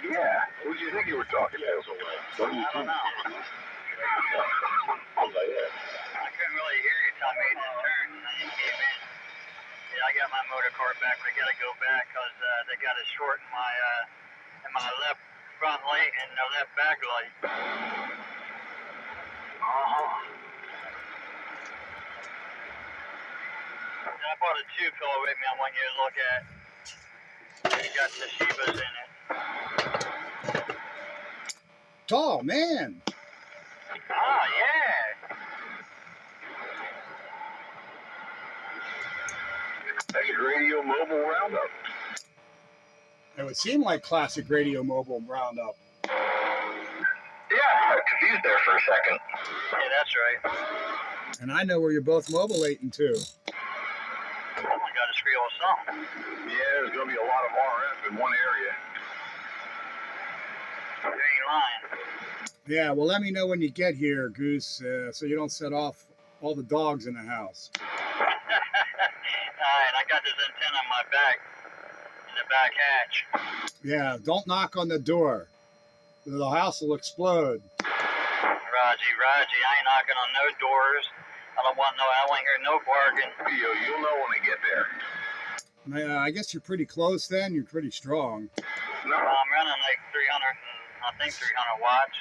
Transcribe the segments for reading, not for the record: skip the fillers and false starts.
Yeah. Who do you think you were talking to? I don't know. I couldn't really hear you till I made this turn, and then you came in. Yeah, I got my motor car back, but I got to go back because they got a short in my left front light and the left back light. And I bought a two-pillow with me I want you to look at. It got the Shibas in it. Oh, man. Oh, yeah. Classic Radio Mobile Roundup. It would seem like Classic Radio Mobile Roundup. Yeah, I got confused there for a second. Yeah, that's right. And I know where you're both mobilating to. Oh, my God, it's real song. Yeah, there's going to be a lot of RF in one area. You ain't lying. Yeah, well, let me know when you get here, Goose, so you don't set off all the dogs in the house. Alright, I got this antenna on my back, in the back hatch. Yeah, don't knock on the door. The house will explode. Raji, I ain't knocking on no doors. I don't want to hear no barking. You'll know when I get there. I guess you're pretty close then. You're pretty strong. No, I'm running like 300 watts.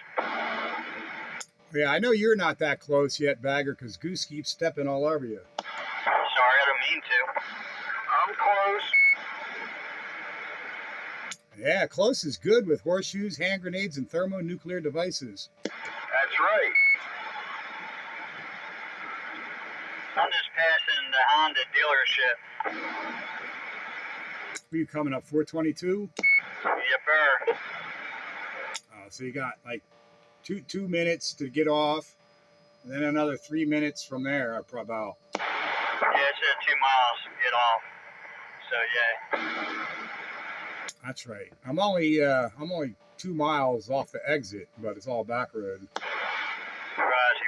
Yeah, I know you're not that close yet, Bagger, because Goose keeps stepping all over you. Sorry, I don't mean to. I'm close. Yeah, close is good with horseshoes, hand grenades, and thermonuclear devices. That's right. I'm just passing the Honda dealership. Are you coming up 422? Yepper. So you got like two minutes to get off, and then another 3 minutes from there, about. Yeah, it said 2 miles to get off. So yeah. That's right. I'm only 2 miles off the exit, but it's all back road. Raji.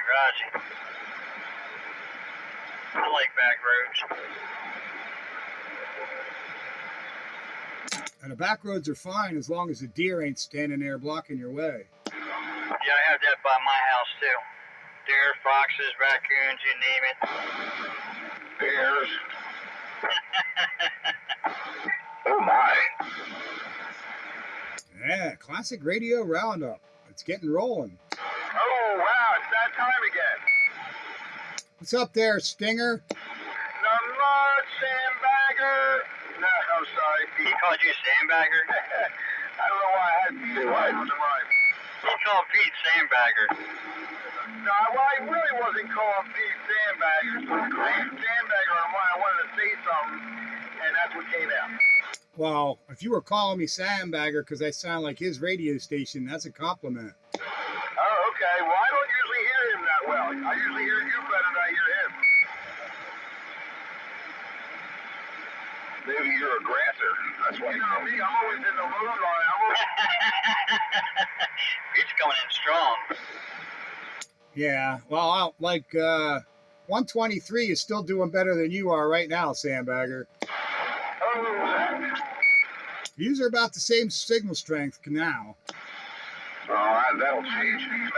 I like back roads. And the back roads are fine as long as the deer ain't standing there blocking your way. Yeah, I have that by my house too. Deer, foxes, raccoons, you name it. Bears. Oh my. Yeah, Classic Radio Roundup. It's getting rolling. Oh wow, it's that time again. What's up there, Stinger? Not much, sandbagger. No, I'm sorry, He Pete. called you sandbagger? I don't know why I had Pete on the mind. He called Pete sandbagger. No, well, I really wasn't calling Pete sandbagger. Sandbagger on mine. I wanted to say something, and that's what came out. Well, if you were calling me Sandbagger because I sound like his radio station, that's a compliment. Oh, okay. Well, I don't usually hear him that well. I usually hear you better than I hear him. Maybe you're a grasser. That's why you know me. I'm always in the mood line. Pete's coming in strong. Yeah, well, 123 is still doing better than you are right now, Sandbagger. Oh, Yous are about the same signal strength now. that'll change. Bagger.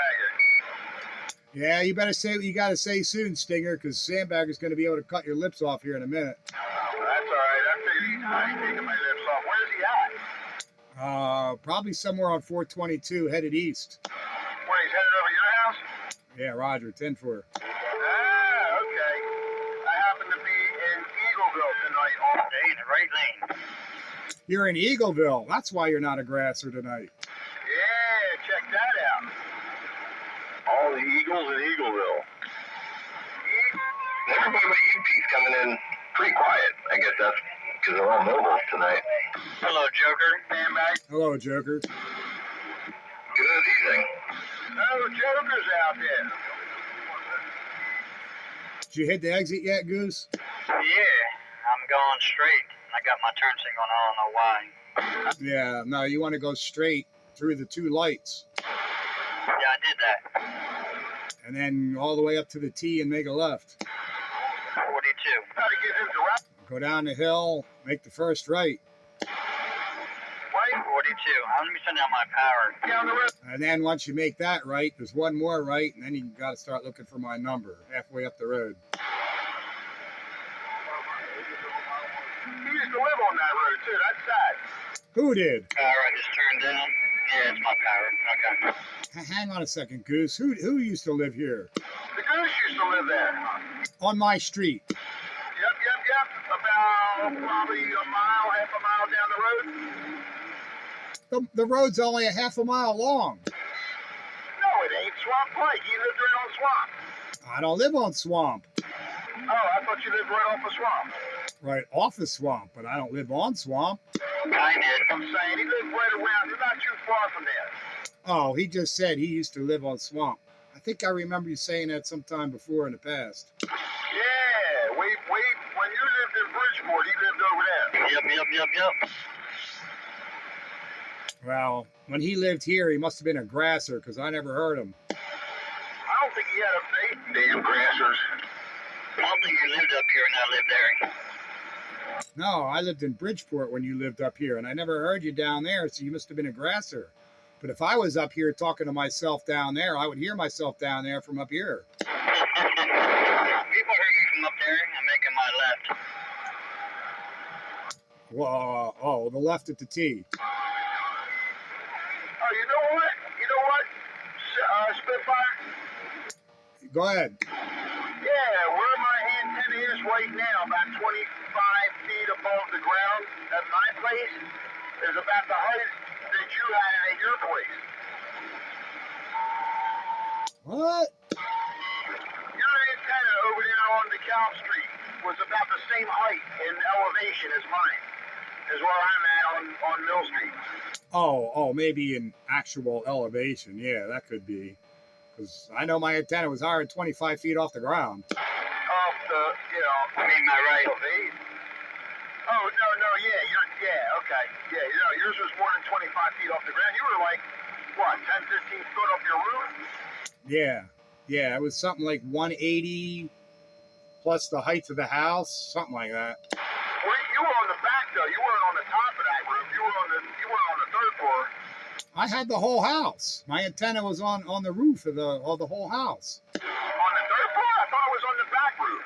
Yeah, you better say what you got to say soon, Stinger, because Sandbagger's going to be able to cut your lips off here in a minute. That's all right. I figured I ain't taking my lips off. Where's he at? Probably somewhere on 422, headed east. Where, he's headed over your house? Yeah, Roger, 10 for. Ah, okay. I happen to be in Eagleville tonight all day. In the right lane. You're in Eagleville. That's why you're not a grasser tonight. Yeah, check that out. All the Eagles in Eagleville. Everybody but you, Pete's coming in pretty quiet. I guess that's because they're all mobile tonight. Hello, Joker. Sandbag. Hello, Joker. Good evening. Oh, Joker's out there. Did you hit the exit yet, Goose? Yeah, I'm going straight. I got my turn signal on. I don't know why. Yeah, no, you want to go straight through the two lights. Yeah, I did that. And then all the way up to the T and make a left. 42. Try to get him to right. Go down the hill, make the first right. Right? 42. Let me turn down my power. Down the road. And then once you make that right, there's one more right, and then you got to start looking for my number halfway up the road. He used to live on that road too. That's sad. Who did? Power I just turned down. Yeah, it's my power. Okay. Hang on a second, Goose. Who used to live here? The Goose used to live there. On my street. Yep. About probably a mile, half a mile down the road. The road's only a half a mile long. No, it ain't. Swamp Pike. He lived right on Swamp. I don't live on Swamp. Oh, I thought you lived right off of Swamp. Right off of Swamp, but I don't live on Swamp. I did. I'm saying he lived right around. He's not too far from there. Oh, he just said he used to live on Swamp. I think I remember you saying that sometime before in the past. Yeah, when you lived in Bridgeport, he lived over there. Yep. Well, when he lived here, he must have been a grasser because I never heard him. I don't think he had a face. Damn grassers. I don't think you lived up here and I lived there. No, I lived in Bridgeport when you lived up here, and I never heard you down there, so you must have been a grasser. But if I was up here talking to myself down there, I would hear myself down there from up here. People heard me from up there. I'm making my left. Well, the left at the T. Oh, you know what? Spitfire? Go ahead. Yeah, where my antenna is right now, about 25 feet above the ground at my place, is about the height that you had at your place. What? Your antenna over there on the Kaos Street was about the same height in elevation as mine, is where I'm at on Mill Street. Oh, maybe in actual elevation. Yeah, that could be. Because I know my antenna was higher than 25 feet off the ground. Off the, I mean my right. elevation. Oh, no, okay. Yeah, yours was more than 25 feet off the ground. You were like, what, 10, 15 foot off your roof? Yeah, it was something like 180 plus the height of the house, something like that. Well, you were on the back, though. You weren't on the top of that roof. You weren't on the third floor. I had the whole house. My antenna was on the roof of the whole house. On the third floor? I thought it was on the back roof.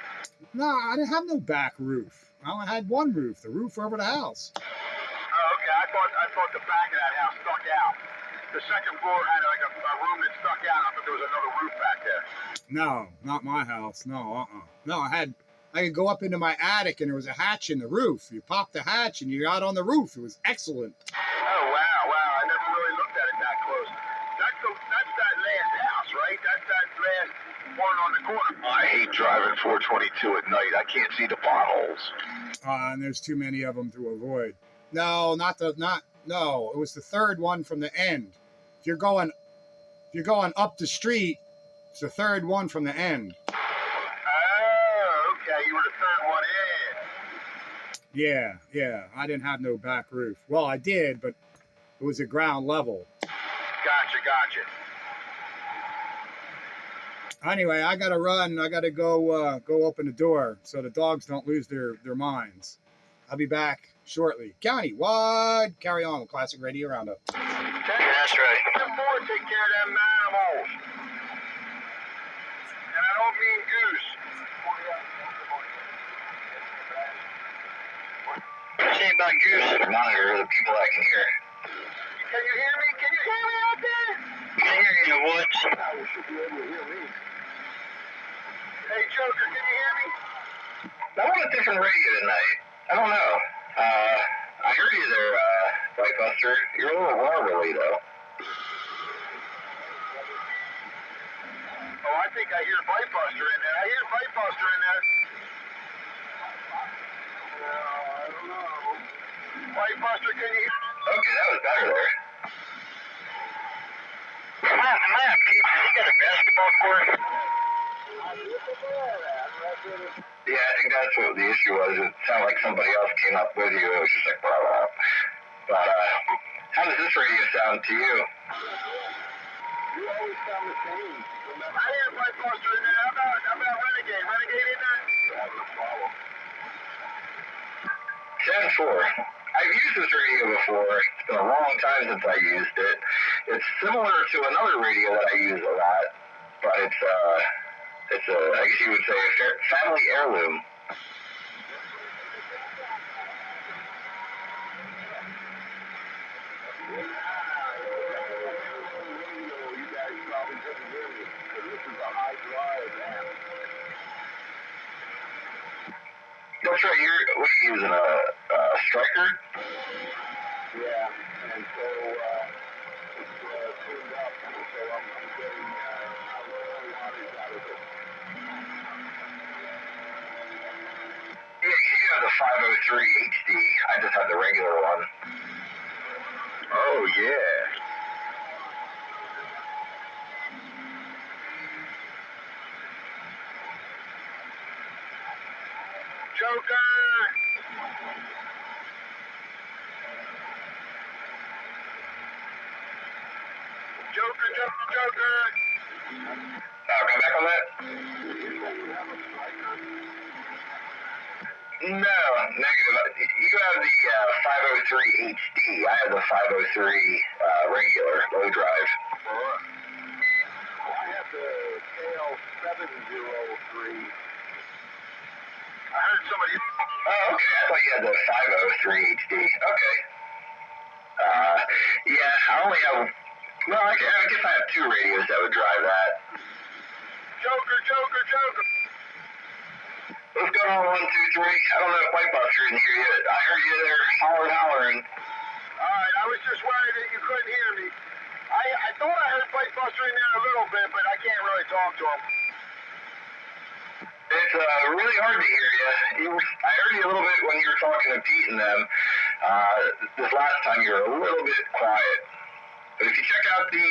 No, I didn't have no back roof. I only had one roof, the roof over the house. Oh, okay. I thought the back of that house stuck out. The second floor had like a room that stuck out. I thought there was another roof back there. No, not my house. No, No, I could go up into my attic and there was a hatch in the roof. You pop the hatch and you're out on the roof. It was excellent. Oh, wow. I never really looked at it that close. That's that last house, right? That's that last one on the corner. I hate driving 422 at night. I can't see the potholes. And there's too many of them to avoid. No, it was the third one from the end. If you're going up the street, it's the third one from the end. Oh, okay. You were the third one in. Yeah. I didn't have no back roof. Well, I did, but it was at ground level. Gotcha. Anyway, I gotta run. I gotta go open the door so the dogs don't lose their minds. I'll be back shortly. Countywide, carry on with Classic Radio Roundup. That's right. Them boys take care of them animals. And I don't mean goose. Say about goose. Monitor the people I can hear. Can you hear me? Can you hear me out there? I can hear you in the woods. You should be able to hear me. Hey, Joker, can you hear me? I'm on a different radio tonight. I don't know. I heard you there, White Buster. You're a little warbly, though. Oh, I think I hear Bite Buster in there. I hear Bite Buster in there. I don't know. Bite Buster, can you hear me? Okay, that was better there. Am I a peep? Has he got a basketball court? Yeah, I think that's what the issue was. It sounded like somebody else came up with you. It was just like, blah, blah. But, how does this radio sound to you? You always sound the same. I hear Bite Buster in there. How about Renegade? Renegade in there? Yeah, no problem. 10-4. I've used this radio before. It's been a long time since I used it. It's similar to another radio that I use a lot, but it's a, I guess you would say, a family heirloom. You guys probably couldn't hear me, because this is a high drive amp. That's right, what are you using, a striker? Yeah, and so it's tuned up, so I'm getting low wattage out of it. Yeah, you have the 503 HD. I just have the regular one. Oh, yeah. Joker! Joker! Come back on that? No, negative. You have the 503 HD. I have the 503 regular low drive. I have the Kaos 703. I heard somebody. Oh, okay. I thought you had the 503 HD. Okay. Yeah, I only have. Well, I guess I have two radios that would drive that. Joker! What's going on, 1, 2, 3? I don't know if White Buster can hear you. I heard you there hollering. Alright, I was just worried that you couldn't hear me. I thought I heard White Buster in there a little bit, but I can't really talk to him. It's really hard to hear you. I heard you a little bit when you were talking to Pete and them. This last time you were a little bit quiet. But if you check out the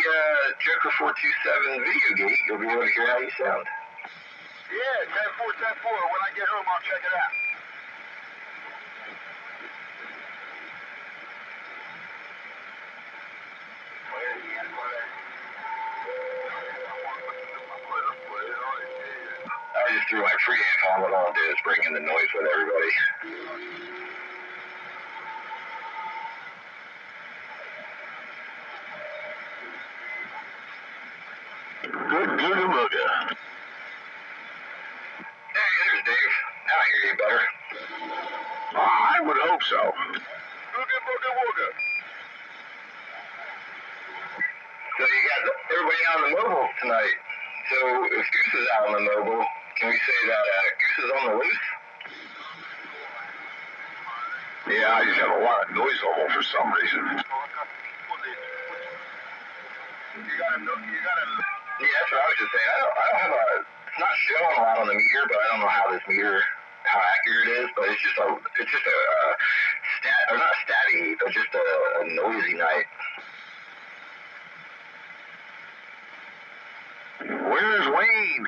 Joker 427 video gate, you'll be able to hear how you sound. Yeah, 10-4. When I get home, I'll check it out. I just threw my preamp on. What I'll do is bring in the noise with everybody. Good Googa Mooga. Hey, there's Dave. Now I hear you better. I would hope so. Googa Booga Wooga. So you got everybody out on the mobile tonight. So if Goose is out on the mobile, can we say that Goose is on the loose? Yeah, I just have a lot of noise level for some reason. Yeah, that's what I was just saying. I don't have it's not showing a lot on the meter, but I don't know how how accurate it is, but it's just a not a statty, but just a noisy night. Where's Wayne?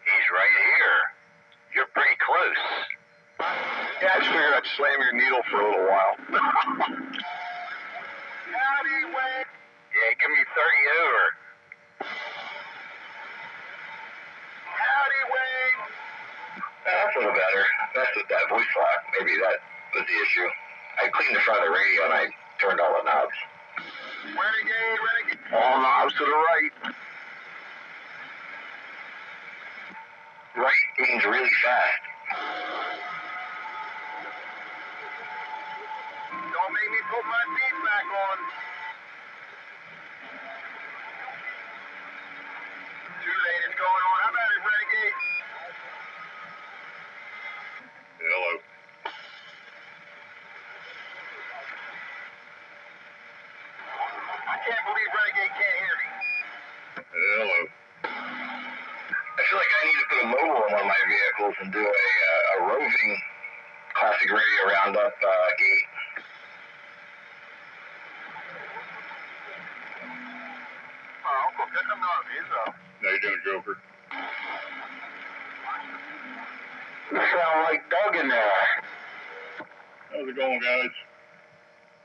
He's right here. You're pretty close. Yeah, I just figured I'd slam your needle for a little while. Howdy, Wayne. Yeah, give me 30 over. Howdy, Wayne. That's a little better. That's with that voice lock. Maybe that was the issue. I cleaned the front of the radio and I turned all the knobs. Renegade. All knobs to the right. Right means really fast. Don't make me put my feet back on. Too late, it's going on. How about it, Renegade? Hello. I can't believe Renegade can't hear me. Hello. I feel like I need to put a mobile on one of my vehicles and do a roving classic radio roundup gate. Uncle, pick him up. He's up. How you doing, Joker? You sound like Doug in there. How's it going, guys?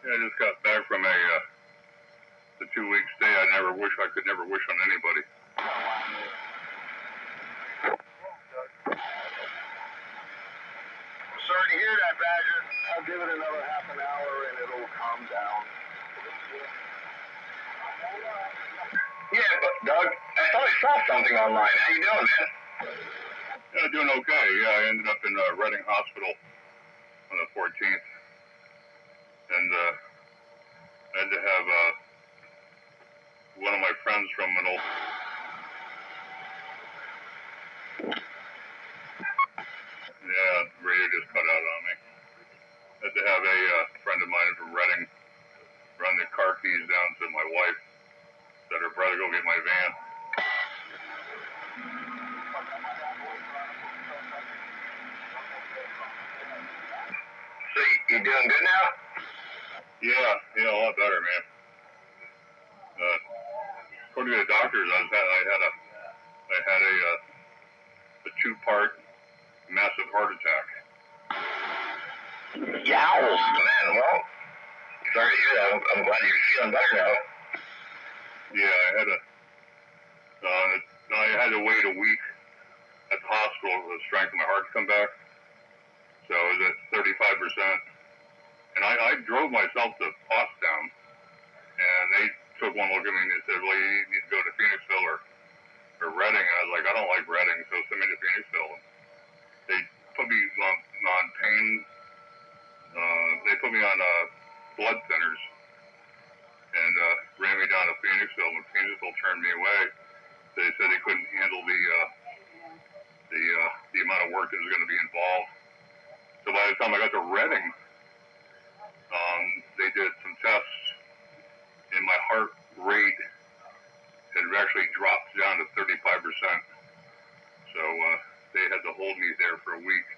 Yeah, I just got back from the 2-week stay I could never wish on anybody. Sorry to hear that, Badger. I'll give it another half an hour and it'll calm down. Yeah, but Doug, I thought I saw something online. How you doing, man? Yeah, doing okay. Yeah, I ended up in Reading Hospital on the 14th, and I had to have one of my friends from an old. Yeah, the radio just cut out on me. I had to have a friend of mine from Reading run the car keys down to my wife, let her brother go get my van. So you doing good now? Yeah, a lot better, man. According to the doctors, I had a two-part massive heart attack. Yowls, man. Well, sorry to hear that. I'm glad you're feeling better now. Yeah, I had to wait a week at the hospital for the strength of my heart to come back. So it was at 35%. And I drove myself to Pottstown, and they took one look at me and they said, well, you need to go to Phoenixville or Reading. And I was like, I don't like Reading, so send me to Phoenixville. And they put me on pain. They put me on blood thinners and ran me down to Phoenixville. When Phoenixville turned me away, they said they couldn't handle the amount of work that was going to be involved. So by the time I got to Reading, they did some tests, and my heart rate had actually dropped down to 35%. So they had to hold me there for a week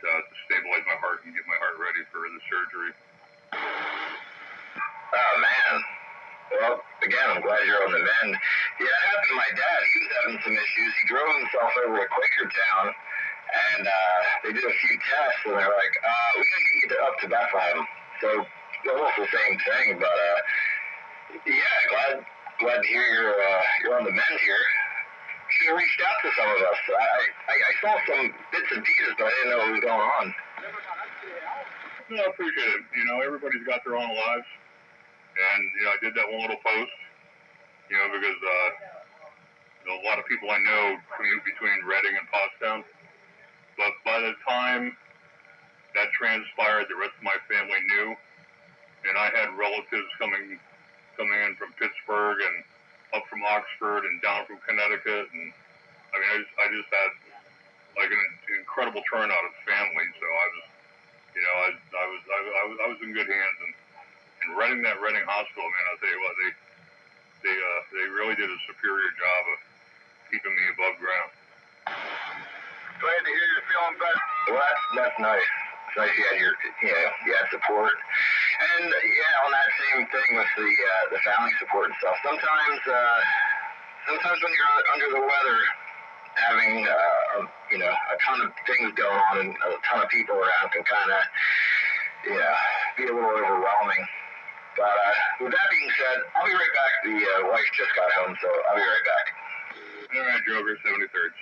to stabilize my heart and get my heart ready for the surgery. Oh, man. Well, again, I'm glad you're on the mend. Yeah, it happened to my dad. He was having some issues. He drove himself over to Quakertown, and they did a few tests, and they're like, we gotta get you up to Bethlehem. So, almost the same thing, but, yeah, glad to hear you're on the mend here. Should have reached out to some of us. I saw some bits and pieces, but I didn't know what was going on. No, I appreciate it. You know, everybody's got their own lives. And, you know, I did that one little post, you know, because a lot of people I know commute between Reading and Pottstown. But by the time that transpired, the rest of my family knew. And I had relatives coming in from Pittsburgh and up from Oxford and down from Connecticut. And, I mean, I just had, like, an incredible turnout of family. So I was, you know, I was in good hands. And running that Reading Hospital, man, I'll tell you what, they really did a superior job of keeping me above ground. Glad to hear you're feeling better. Well, that's nice. It's nice you had support. And yeah, on that same thing with the family support and stuff. Sometimes when you're under the weather, having a ton of things going on and a ton of people around can kind of be a little overwhelming. But with that being said, I'll be right back. The wife just got home, so I'll be right back. All right, Joker, 73rd.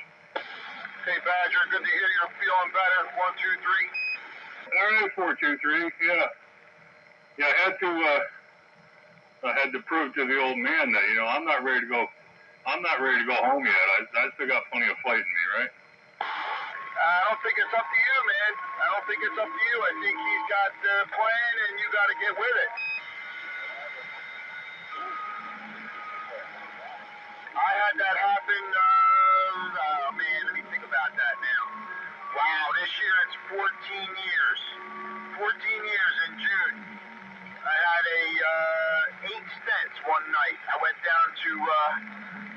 Hey, Badger, good to hear you're feeling better. 1, 2, 3. All right, 4, 2, 3. Yeah. Yeah, I had to prove to the old man that, you know, I'm not ready to go home yet. I still got plenty of fight in me, right? I don't think it's up to you, man. I don't think it's up to you. I think he's got the plan, and you got to get with it. I had that happen, man, let me think about that now. Wow, this year it's 14 years. 14 years in June. I had 8 stents one night. I went down to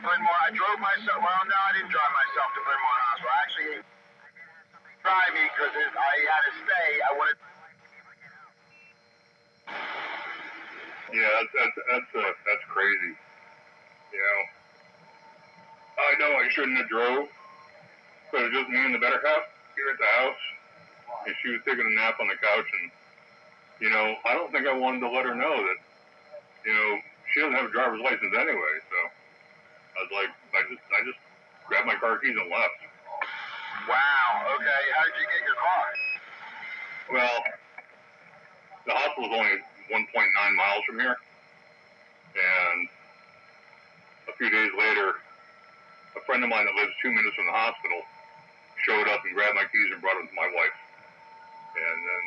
Bryn Mawr. I drove myself, well, no, I didn't drive myself to Bryn Mawr Hospital. Actually, drive me because I had to stay. I wanted. Yeah, that's crazy. You know, I know I shouldn't have drove, but it was just me and the better half here at the house, and she was taking a nap on the couch, and you know, I don't think I wanted to let her know that, you know, she doesn't have a driver's license anyway. So I was like, I just grabbed my car keys and left. Wow. Okay. How did you get your car? Well, the hospital's only 1.9 miles from here, and a few days later, a friend of mine that lives 2 minutes from the hospital showed up and grabbed my keys and brought them to my wife. And then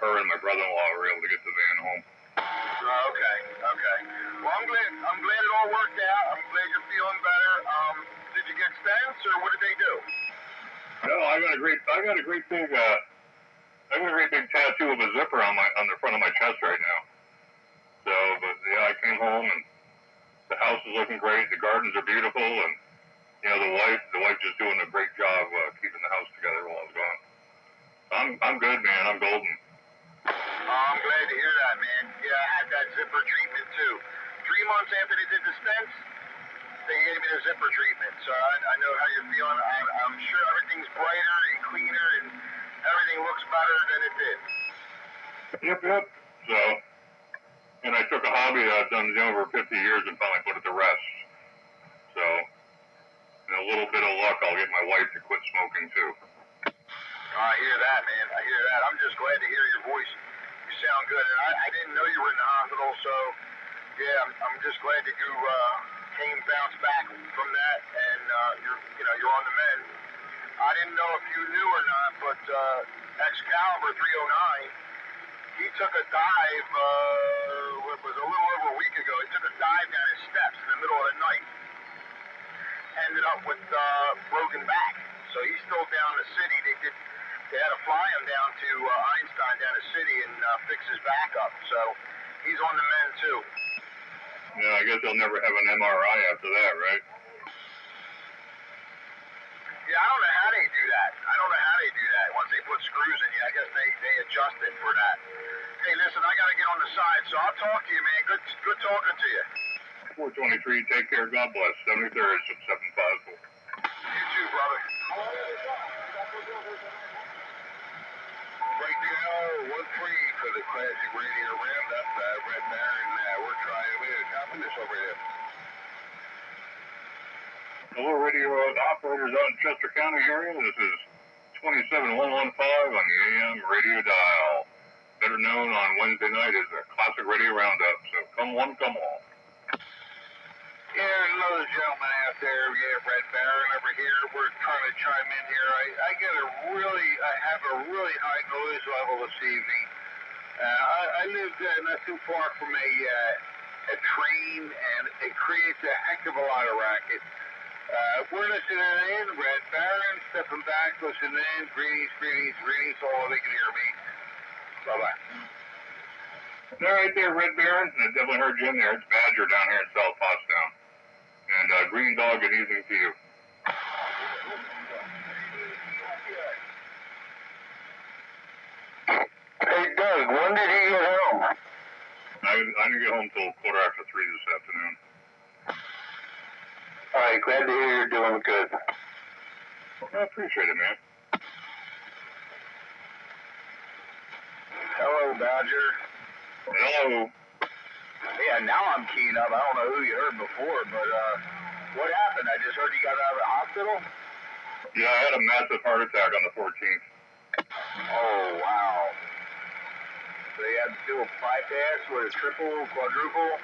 her and my brother-in-law were able to get the van home. Okay. Well, I'm glad it all worked out. I'm glad you're feeling better. Did you get stents, or what did they do? No, I got a great big tattoo of a zipper on the front of my chest right now. So, but yeah, I came home and the house is looking great. The gardens are beautiful, and the wife just doing a great job keeping the house together while I was gone. I'm good, man. I'm golden. Oh, I'm glad to hear that, man. Yeah, I had that zipper treatment too. 3 months after they did the stents, they gave me the zipper treatment. So I know how you're feeling. I'm sure everything's brighter and cleaner, and everything looks better than it did. Yep. So, and I took a hobby that I've done over 50 years and finally put it to rest. So, in a little bit of luck, I'll get my wife to quit smoking too. I hear that, man. I hear that. I'm just glad to hear your voice. You sound good. And I didn't know you were in the hospital, so yeah, I'm just glad that you bounced back from that, and you're on the mend. I didn't know if you knew or not, but Excalibur 309, he took a dive. It was a little over a week ago. He took a dive down his steps in the middle of the night. Ended up with broken back. So he's still down the city. They had to fly him down to Einstein down the city and fix his back up. So he's on the mend too. Yeah, I guess they'll never have an MRI after that, right? Yeah, I don't know how they do that. Once they put screws in you, I guess they adjust it for that. Hey, listen, I got to get on the side, so I'll talk to you, man. Good talking to you. 423, take care, God bless. 73rd from 754. You too, brother. Right now, 1-3 for the Classic Radio Roundup. Red Baron, we're trying to copy this over here. Hello, radio operators out in Chester County area. This is 27115 on the AM radio dial. Better known on Wednesday night as the Classic Radio Roundup. So come one, come all. Yeah, hello, gentlemen out there. Yeah, Red Baron over here. We're trying to chime in here. I have a really high noise level this evening. I live not too far from a train, and it creates a heck of a lot of racket. We're listening in. Red Baron, stepping back, listening in. Greetings. All they can hear me. Bye-bye. All right there, Red Baron. I definitely heard you in there. It's Badger down here in South Pottstown. And Green Dog, good evening to you. Hey, Doug, when did he get home? I didn't get home till 3:15 this afternoon. All right, glad to hear you're doing good. I appreciate it, man. Hello, Badger. Hello. Yeah, now I'm keying up. I don't know who you heard before, but what happened? I just heard you got out of the hospital? Yeah, I had a massive heart attack on the 14th. Oh, wow. So you had to do a bypass with a triple, quadruple?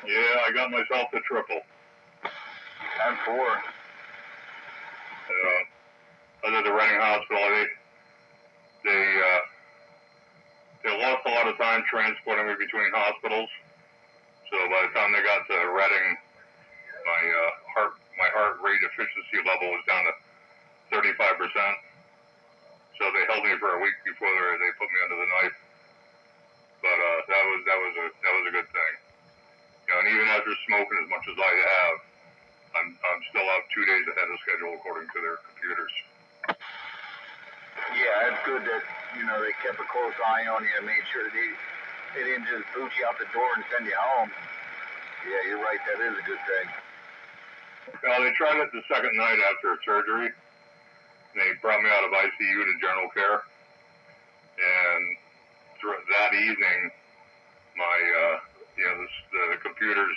Yeah, I got myself to triple. And 4. Other the Reading Hospital, they lost a lot of time transporting me between hospitals. So by the time they got to Reading, my heart rate efficiency level was down to 35%. So they held me for a week before they put me under the knife. But that was a good thing. And even after smoking as much as I have, I'm still out 2 days ahead of schedule according to their computers. Yeah, it's good that, they kept a close eye on you and made sure they didn't just boot you out the door and send you home. Yeah, you're right. That is a good thing. Well, they tried it the second night after surgery. They brought me out of ICU to general care. And that evening, the computers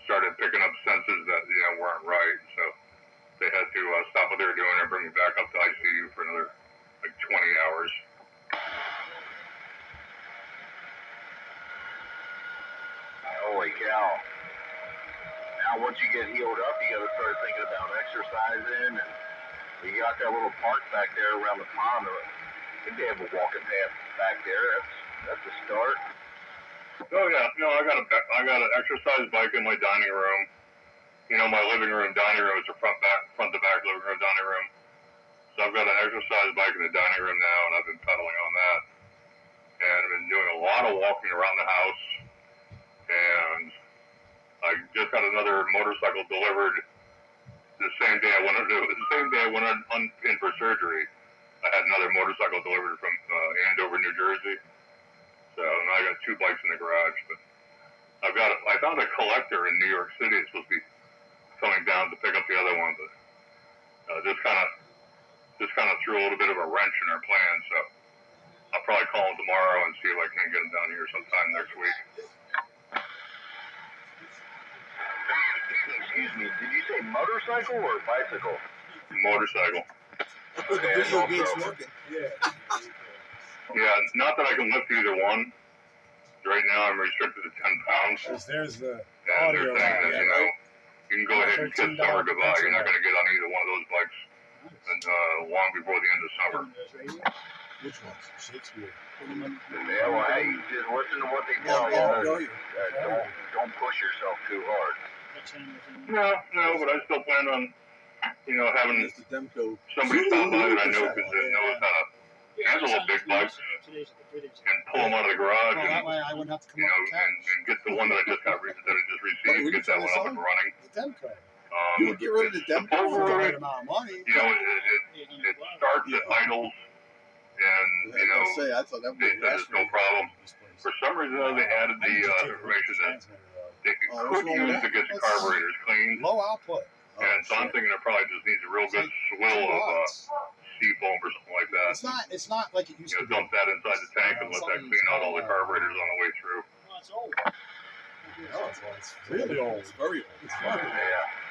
started picking up senses that, weren't right. So they had to stop what they were doing and bring me back up to ICU for another, 20 hours. Holy cow. Now once you get healed up, you gotta start thinking about exercising, and you got that little park back there around the pond. I think they have a walking path back there. That's a start. Oh yeah, no, I got an exercise bike in my dining room. You know, my living room, dining room is the front to back living room, dining room. So I've got an exercise bike in the dining room now, and I've been pedaling on that. And I've been doing a lot of walking around the house. And I just got another motorcycle delivered the same day I went in for surgery. I had another motorcycle delivered from Andover, New Jersey. So now I got 2 bikes in the garage. But I found a collector in New York City. It's supposed to be coming down to pick up the other one, but just kind of threw a little bit of a wrench in our plans. So I'll probably call him tomorrow and see if I can get him down here sometime next week. Excuse me, did you say motorcycle or bicycle? Motorcycle. With the video game's working. Yeah, not that I can lift either one. Right now I'm restricted to 10 pounds. There's the And audio they're saying line, that, you know, you can go ahead and kiss $13 summer goodbye. You're not pencil. going to get on either one of those bikes long before the end of summer. Which ones? Shakespeare. Yeah, well, hey, just listen to what they tell you. Don't push yourself too hard. No, but I still plan on, you know, having It's the Demco. somebody stop by that I know that knows how to handle a big bike and pull them out of the garage That and, way I wouldn't have to come you up know, with cash. and get the one that I just received, get that one up and running. The Demco. You would get rid of the Demco Over for the Right right amount of money. You know, it starts at idles, and, you know, I say, I thought that would they be said it's no problem. For some reason, though, they added the information that they could use to get the carburetors cleaned. Low output. And so I'm thinking it probably just needs a real good swill of sea foam or something like that. It's not like it used You to know, be. dump that inside the tank and let that clean out all the carburetors on the way through. It's really old. It's very old. It's very old.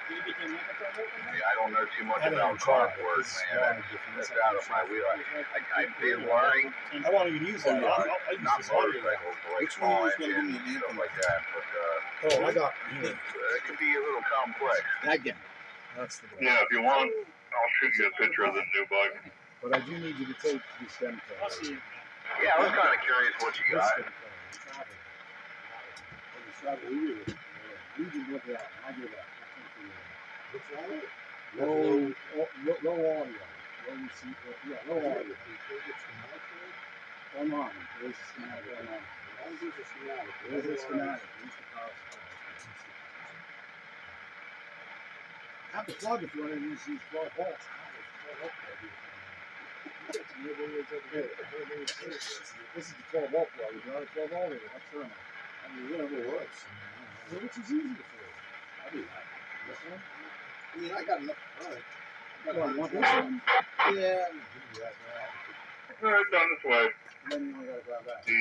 Yeah, I don't know too much about car work, man. That's out of my wheel. I've been learning. I won't even use that. I use Not this audio. motorcycles, but like Which one small was gonna engines give me and an stuff anthem? like that. But Oh, I got. it can be a little complex. That guy. That's the guy. Yeah, if you want, I'll shoot you a picture of the new bike. But I do need you to take these stem cards. Yeah, I was kind of curious what you got. You can look it up. I'll do that. Low audio. Low receipt. Yeah, low audio. Come on. There's the schematic. There's the schematic. There's the power supply. Have the plug if you want to use these 12 volts. This is the 12 volt plug. Is that a 12 volt or external? I mean, whatever works. Which is easier for you. I'll do that. This one? I mean, I got enough. All right. Well, you want this one? Yeah. All right, down this way. And then you only gotta grab that. The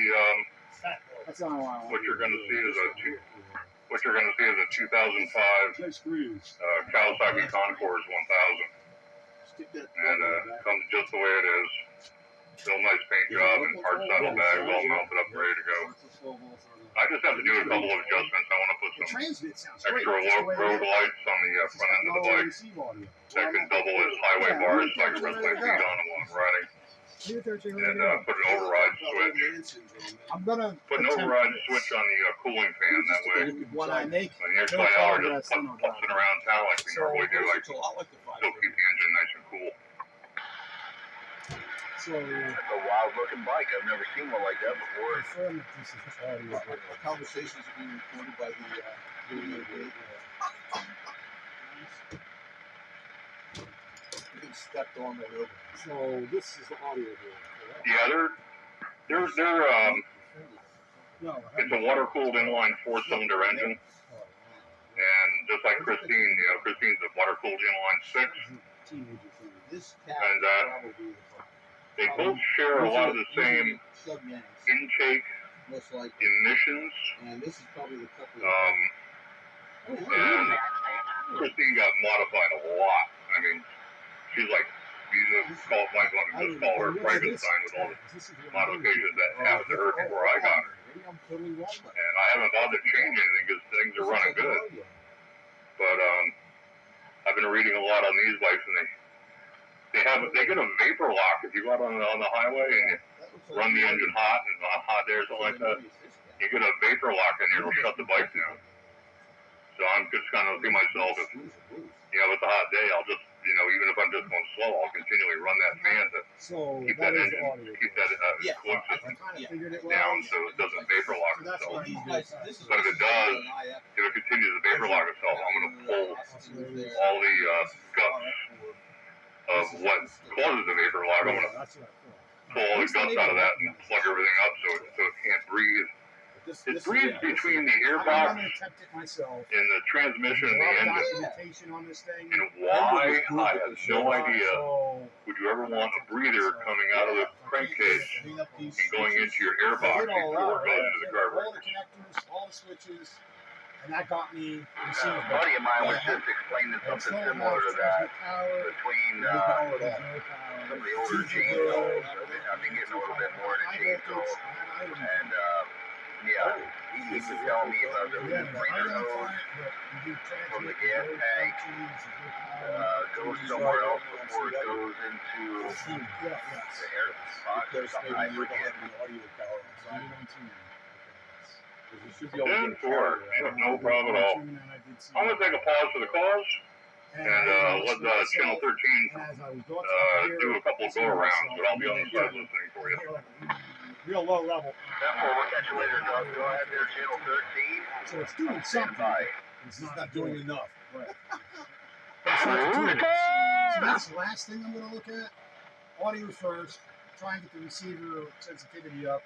That's not why I want what you're going to see is a 2005 Nice screws. Kawasaki Concours 1000, Stick that. and comes just the way it is. Still nice paint job and hard saddle bag, all mounted up, ready to go. I just have to do a couple of adjustments. I want to put The some transmit sounds great. extra road lights on the front end of the bike that can double as highway bars so I can rest my feet on them while I'm riding. And put an override switch. I'm gonna Put an override switch on the cooling fan that way. when I make When the XYL just puffs it around town like we normally do, I It's a lot like the still keep the engine nice and cool. so That's a wild looking bike. I've never seen one like that before. confirm that this is audio. Our conversations are being recorded by the radio gate. You can step on right over. So this is the audio board. Yeah, they're No, it's a water cooled inline 4-cylinder engine, and just like Christine, you know, Christine's a water cooled inline 6, This cat and probably the they both share a lot of the same sub-yanks, intake most likely. emissions. And this is probably the couple. And Christine got modified a lot. I mean, she's like, might want to just call her Frankenstein with all the modifications that happened to her before I got her. I'm totally wrong. And I haven't bothered to change anything because things are running good. But I've been reading a lot on these bikes, and they get a vapor lock if you go out on the highway and you run the engine hot and hot air or something like that. You get a vapor lock in there, it'll shut the bike down. So I'm just kind of thinking myself, if with the hot day, I'll just even if I'm just going slow, I'll continually run that fan to keep that engine, keep that cooling system down so it doesn't vapor lock itself. But if it does, if it continues to vapor lock itself, I'm going to pull all the guts of what causes the vapor lock. I'm going to pull all the guts out of that and plug everything up so it can't breathe. It breathes between the airbox and the transmission and the engine. And why? I have no idea. Would you ever want a breather coming out of the crankcase and going into your airbox before it goes into the carburetor? All the switches, and that got me A buddy of mine was just explaining something similar to that between some of the older chainsaws. I've been getting a little bit more into chainsaws, and he was telling me about the breather hose from the gas tank goes somewhere else before it goes into the air box or something. I forget. 10-4. No problem at all. I'm going to take a pause for the cause and let Channel 13 do a couple of go-arounds, but I'll be on the side listening for you. Real low level. We'll catch you later, Doug. Go ahead there, Channel 13. So it's doing something. It's not doing enough. Right. But it's not doing it. So that's the last thing I'm going to look at. Audio first. Try and get the receiver sensitivity up.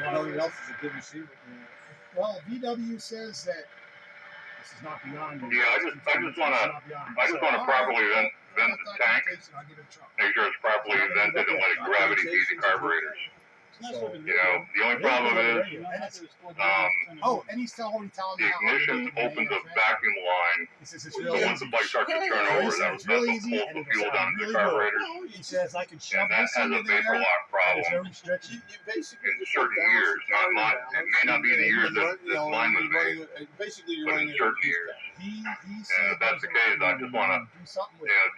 Everything else is a good receiver. Well, VW says that this is not beyond. Yeah, I just want to properly vent the tank. Make sure it's properly vented and let it gravity feed the carburetors. So, the only problem is and he's already telling me the ignition opens a vacuum line. So once the bike starts to turn over, that'll pull the fuel down to the carburetors. He says I can shove And that this has into a vapor there. lock problem There's no restriction. in certain years. Not mine. It may not be the years that mine was made, but in certain years. He And if that's the case, I just want to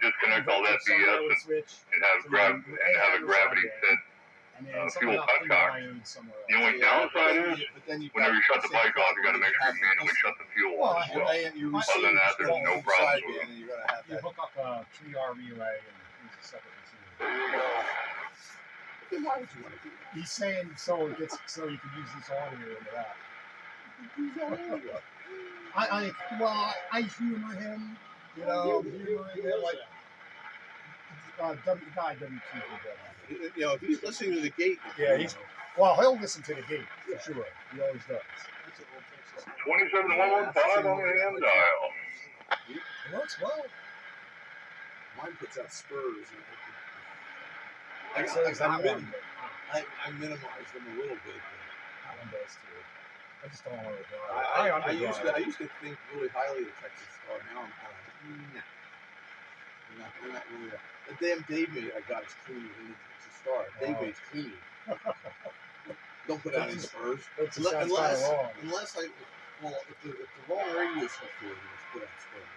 disconnect all that BS and have a gravity fed fuel petcock. The only downside is whenever you shut the bike off, you got to make sure you manually shut the fuel off as well. Other than that, there's no problems with it. You hook up a 3R relay and use a separate receiver. Then why would you want to do that? He's saying so you can use this audio into that. I humor him, like WT. If he's listening to the gate. Yeah, he'll listen to the gate for sure. He always does. 27115 on the hand dial. It works well. Mine puts out spurs. I minimize them a little bit. That one does too. I just don't want to drive. I used to think really highly of Texas Star. Now I'm kind of they're not really. The damn Dave mate I got is cleaner than the Texas Star. Dave mate's clean. Don't put out any spurs. Unless if the wrong radio is set for it, let's put out spurs.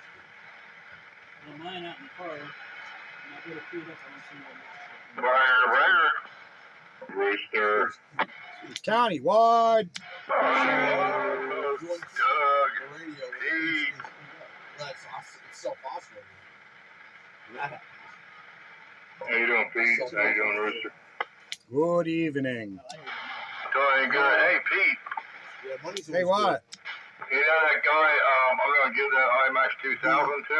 Well, mine out in the car, and I put a few up on some Rooster. Countywide. It's self-oscillating. How you doing, Pete? How you doing, Rooster? Good evening. Doing good. Hey, Pete. Yeah, money's Hey, what? You know that guy I'm going to give that IMAX 2000 to?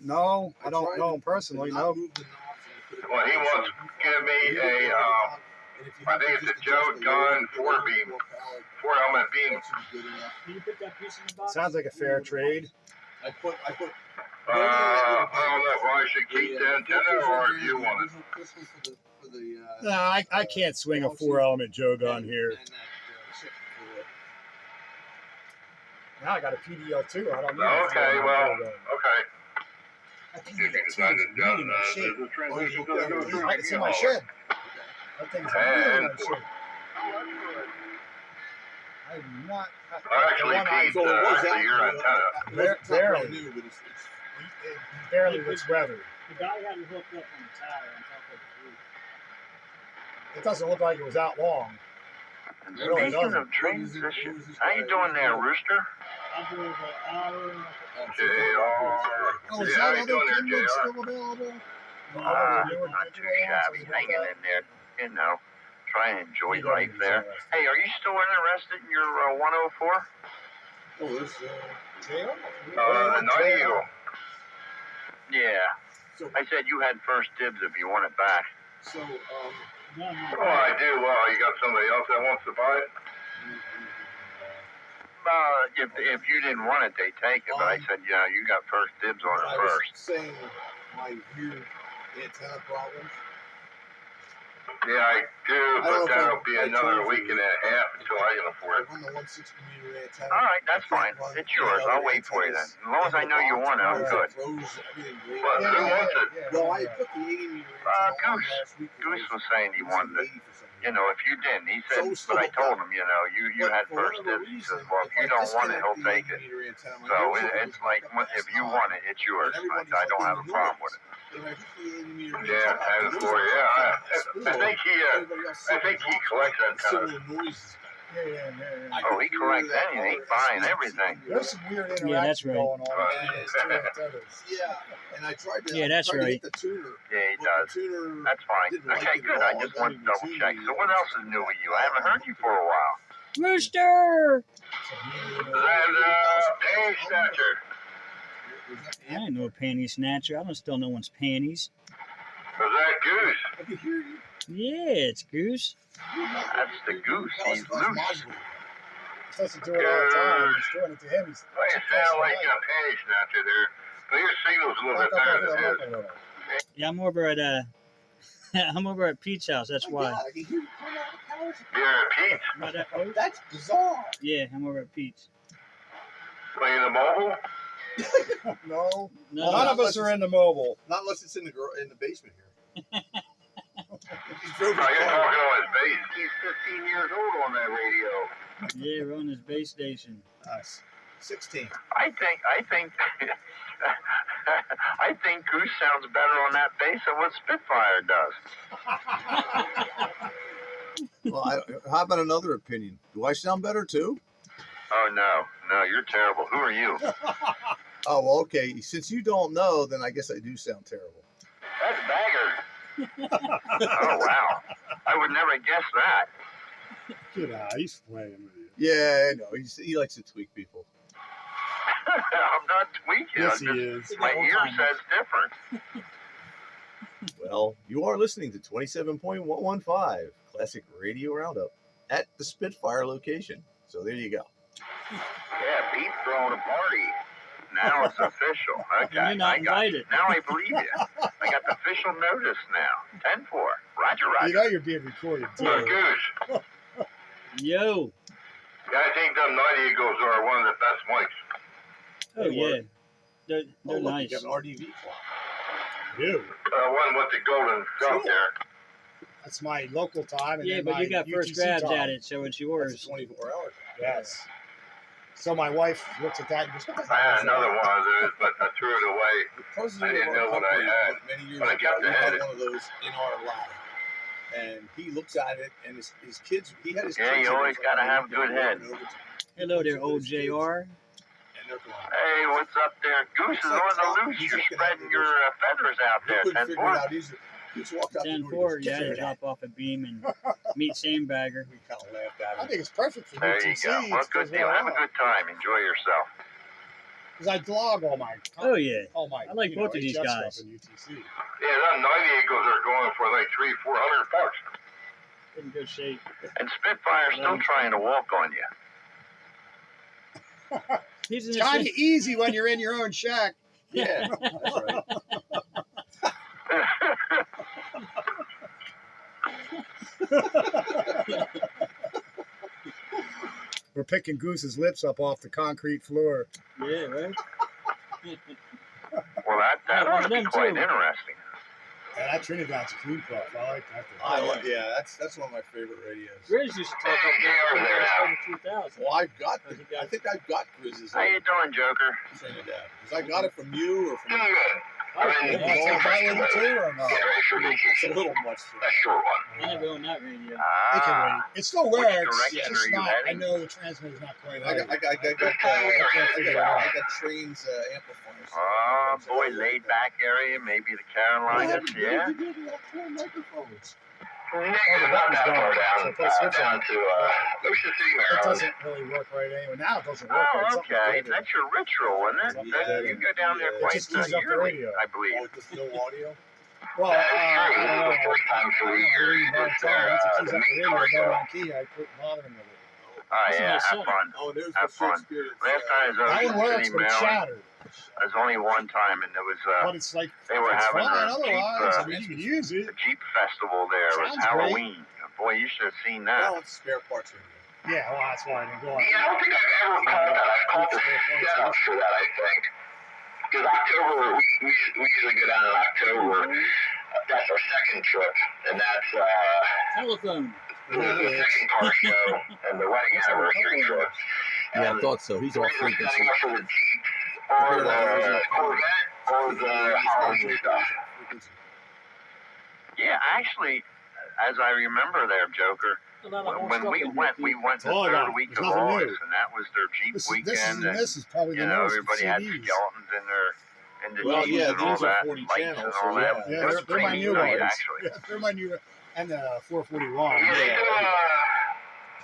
No, I don't know him personally. No. Well, he wants to give me a, I think it's a Joe Gunn 4-element beam. Can you put that piece in the box? Sounds like a fair trade. I put. I don't know if I should keep the antenna or if you want it. No, I can't swing a 4-element Joe gun here. Now I got a PDL too. I don't know. Okay, well, okay. That If you decide PDL2 to is really my shit. the transmission doesn't go through, It's in my shed. That thing's really And no shape. I do not. actually, Pete, So it was so out your there. antenna. It wasn't top Barely. brand new, but it's It barely looks weathered. The guy had it hooked up on the tower on top of the roof. It doesn't look like it was out long. And It really speaking doesn't. of transition, how you doing there, Rooster? I drove an hour and a half. JR. Oh, is Yeah, how that you other doing there, Kenwood JR? still available? Ah, Newer not too digital ones, shabby, something like hanging that? in there. You know, trying to enjoy You don't life need there. to rest. Hey, are you still interested in your 104? Oh, there's JR? The Night Eagle. Yeah. so I said you had first dibs if you want it back. so No, no. Oh, I do. Well, you got somebody else that wants to buy it? If you didn't want it, they take it. But I said, yeah, you got first dibs on I it was first. saying my weird antenna problems. Yeah, I do, I but don't know if that'll be I another told week you. and a half until I can afford I it. run the 160 meter antenna. All right, that's I fine. can't run It's any yours. other I'll wait for you then. antennas As long as I in know the you box want it, I'm because good. it froze everything way Well, up. who wants it? Well, I put the 80 meter antenna on Goose. last week. Goose was saying he wanted it. 80 for some You reason. know, if you didn't, he said, So but I still told got- him, you know, you But had for first whatever dibs. He reason, says, well, if you don't want it, he'll take it. So it's like, if you want it, it's yours. I don't have a problem with it. Yeah, and for I think he collects antennas. Oh, he collects anything. He's buying everything. There's some weird interaction Yeah, that's right. going on Right. between these two antennas. Yeah, and I tried to. Yeah, that's tried to right. hit the tuner. Yeah, he but does. the tuner That's fine. didn't like Okay, it good. at I all. just It wanted to doesn't double even check. tune So me. what else is new with you? I haven't heard you for a while. Rooster! And Penny Snatcher. I ain't no panty snatcher. I don't steal no one's panties. Was that Goose? I can hear you. Yeah, it's Goose. That's the Goose. He's loose. He doesn't do it all the time. He's doing it to him. He's Well, you sound like a Penny Snatcher there. But your signal's a little bit better than his. Yeah, I'm over at I'm over at Pete's house. That's My why. God, I can hear you coming out of the couch. You're a Pete. About that post? That's bizarre. Yeah, I'm over at Pete's. Playing the mobile? No. No, None of us are in the mobile. Not unless it's in the basement here. He Oh, drove you're his talking car. on his base. He's 15 years old on that radio. Yeah, we're on this base station. 16. I think I think Goose sounds better on that bass than what Spitfire does. Well, how about another opinion? Do I sound better too? Oh no, you're terrible. Who are you? Oh, well, okay. Since you don't know, then I guess I do sound terrible. That's Bagger. Oh wow, I would never guess that. Get out. He's playing with you. Yeah, I know. He likes to tweak people. I'm not tweaking. Yes, I'm he just, is. my ear says different. Well, you are listening to 27.115 Classic Radio Roundup at the Spitfire location. So there you go. Yeah, Pete's throwing a party. Now it's official. Okay, And you're not I got invited. it. Now I believe you. I got the official notice now. 10-4. Roger, You Roger. know you're being recorded, too. Goose. Yo. Yeah, I think them Night Eagles are one of the best mics. Oh, They yeah. work. They're Oh, look, nice. you got an RDV clock. You. One with the golden stuff there. That's my local time. And Yeah, then but my you got first UTC grabs time. at it, so it's That's yours. 24 hours. Yes. So my wife looks at that and goes, what the I hell had is another that? one of those, but I threw it away. The president I didn't of our know what I company, had, many years but I ago, kept we it had headed. one of those in our lab. And he looks at it, and his kids, he had his Yeah, kids. you in always it, gotta and have they're good head. working overtime. Hello there, He old looks at his kids, JR. And they're going, Hey, what's up there? Goose is on the loose. You're spreading your feathers out he there. couldn't figure it 10-4. out. He just walked out the door. 10-4, He you goes, had to "Get drop off a beam and meet Sandbagger. We kind of laughed at I him. think it's perfect for There you UTC. go. Well, good deal. Have a good time. Enjoy yourself. Because I vlog all my, Oh, yeah. all my, I like you know, both of these HF guys. stuff in UTC. Yeah, them Night Eagles are going for like $300-400. In good shape. And Spitfire's still trying to walk on you. He's in It's the kind same. of easy when you're in your own shack. Yeah, that's right. We're picking Goose's lips up off the concrete floor. Yeah, right? Well, that Yeah, one ought of to be them, quite too. interesting. Yeah, that Trinidad's a clean puff. I like that. Yeah, that's one of my favorite radios. Grizz used to talk up there over 2000. Well, I think I've got Grizz's How you doing, Joker? Trinidad. Because I got it from you or from. Doing good. You want to take that with you too, or no? Get ready for It's a vacation. little much for A short one. I never owned that radio. It can wait. It still Which works. direction It's are just you not. heading? I know the transmitter's not quite. I got Train's amplifiers. Oh, boy, laid back area, maybe the Carolinas, yeah. Microphones. Nick is not that far down, So put a switch down on. to Ocean City, It Maryland. doesn't really work right anyway. Now it doesn't work right. Oh, Something's okay. dead. That's your ritual, isn't it? Yeah. You go down there It quite just keys up the yearly, radio. I believe. Oh, just no audio? Well, That's I true. don't This is know. the first time for the year. It's their, Once it keys the up the main radio, car I go show. on key. I quit bothering with it. Oh, yeah, have fun. Oh, there's Have the fun. Shakespeare. Last time I was That Ocean one works, City, but it's Maryland. shattered. It was only one time, and there was But it's like they were it's having fine a otherwise. I Jeep, mean, you can use it. the Jeep festival there. It was Sounds great. Halloween. Boy, you should have seen that. Well, it's spare parts radio. Yeah, well, that's why I didn't go on. Yeah, I don't think I've ever called that. I've called the setup for that, I think. Because October, we usually go down in October. That's our second trip, and that's Telephone. the second car show and the wedding anniversary trip. Yeah, I And thought so. He's we're off either frequency. setting up for the Jeep or the Corvette or the Halloween stuff. Yeah, actually, as I remember there, Joker, A lot of old when stuff we in went here, the all I got. third week There's of nothing new. August, and that was their Jeep weekend, and This is probably you the know, newest everybody had CDs. skeletons in the Well, Jeeps yeah, and all these are that, 40 lights channels, and so all that. yeah. Yeah, It was they're my pretty new nice, ones. actually. Yeah, they're my new, and the 441. Yeah, they do,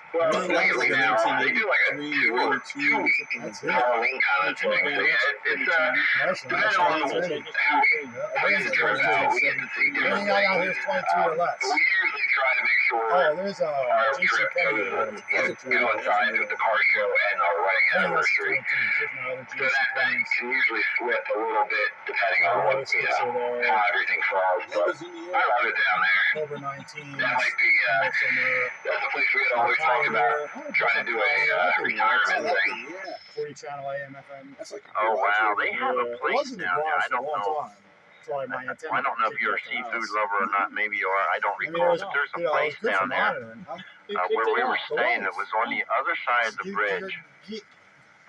well, Well, lately like now, the they do like a 1983 two-week That's it. Halloween kind of thing. So yeah, it's Nice one. depending That's on that's how it. we get the trip out, we get to see different Everything I got things. here is 22 or less. But we usually try to make sure Oh, there's a our JC trip Penney. coincides with the car show and our wedding anniversary. So that can usually slip a little bit depending on what, how everything falls. But I love it down there. October 19th. That might be, that's the place we had always talked about trying to do a retirement thing. 40 channel AM FM. That's like Oh, wow. They have a It place wasn't down there. I for a don't long know. time. That's why my antenna I don't know if kicked you're a up the seafood house. lover or not. Maybe you are. I don't I mean, recall. it was, But there's a you know, it place was good for down there monitoring, huh? where we were staying. It was on the other side of the bridge.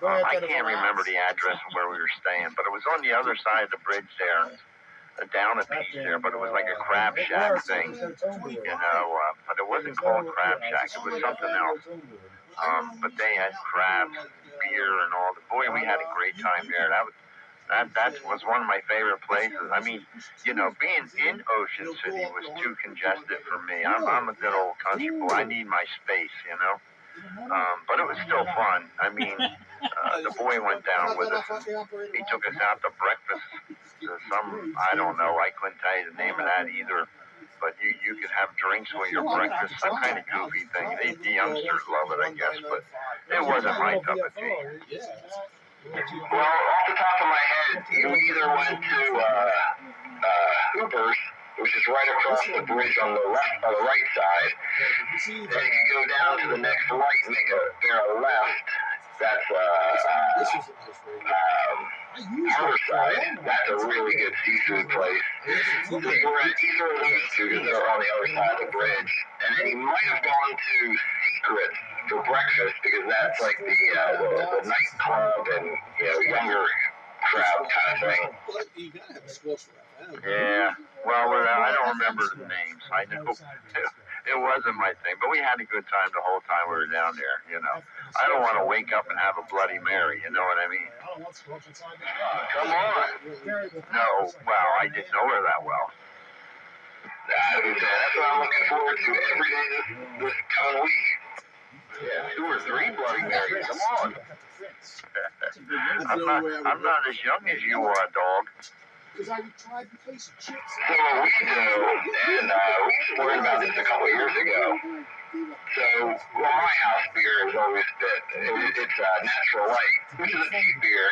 I can't remember the address of where we were staying, but it was on the other side of the bridge there, down a piece there. But it was like a crab shack thing, you know. But it wasn't called Crab Shack. It was something else. But they had crab beer and all. Boy, we had a great time there. That was one of my favorite places. I mean, you know, being in Ocean City was too congested for me. I'm a good old country boy. I need my space, you know. But it was still fun. I mean, the boy went down with us. He took us out to breakfast. I don't know. I couldn't tell you the name of that either. But you could have drinks with your breakfast, some kind of goofy thing. The youngsters love it, I guess, but it wasn't my cup of tea. Well, off the top of my head, you either went to Hooper's, which is right across the bridge on the left, on the right side. Then you go down to the next right, make a left. That's Harborside. That's a really good seafood place. So you were at either of those two because they're on the other side of the bridge. And then you might have gone to Secret for breakfast because that's like the nightclub and, you know, younger crowd kind of thing. But you gotta have a sports rep. Yeah, well, I don't remember the names. I know it wasn't my thing, but we had a good time the whole time we were down there, you know. I don't want to wake up and have a Bloody Mary, you know what I mean? Come on. No, well, I didn't know her that well. That's what I'm looking forward to every day this coming week. Yeah, 2 or 3 Bloody Marys, come on. I'm not as young as you are, dog. Because I tried to place chips. So we learned about this a couple of years ago. So, well, my house beer has always been, it's Natural Light, which is a cheap beer.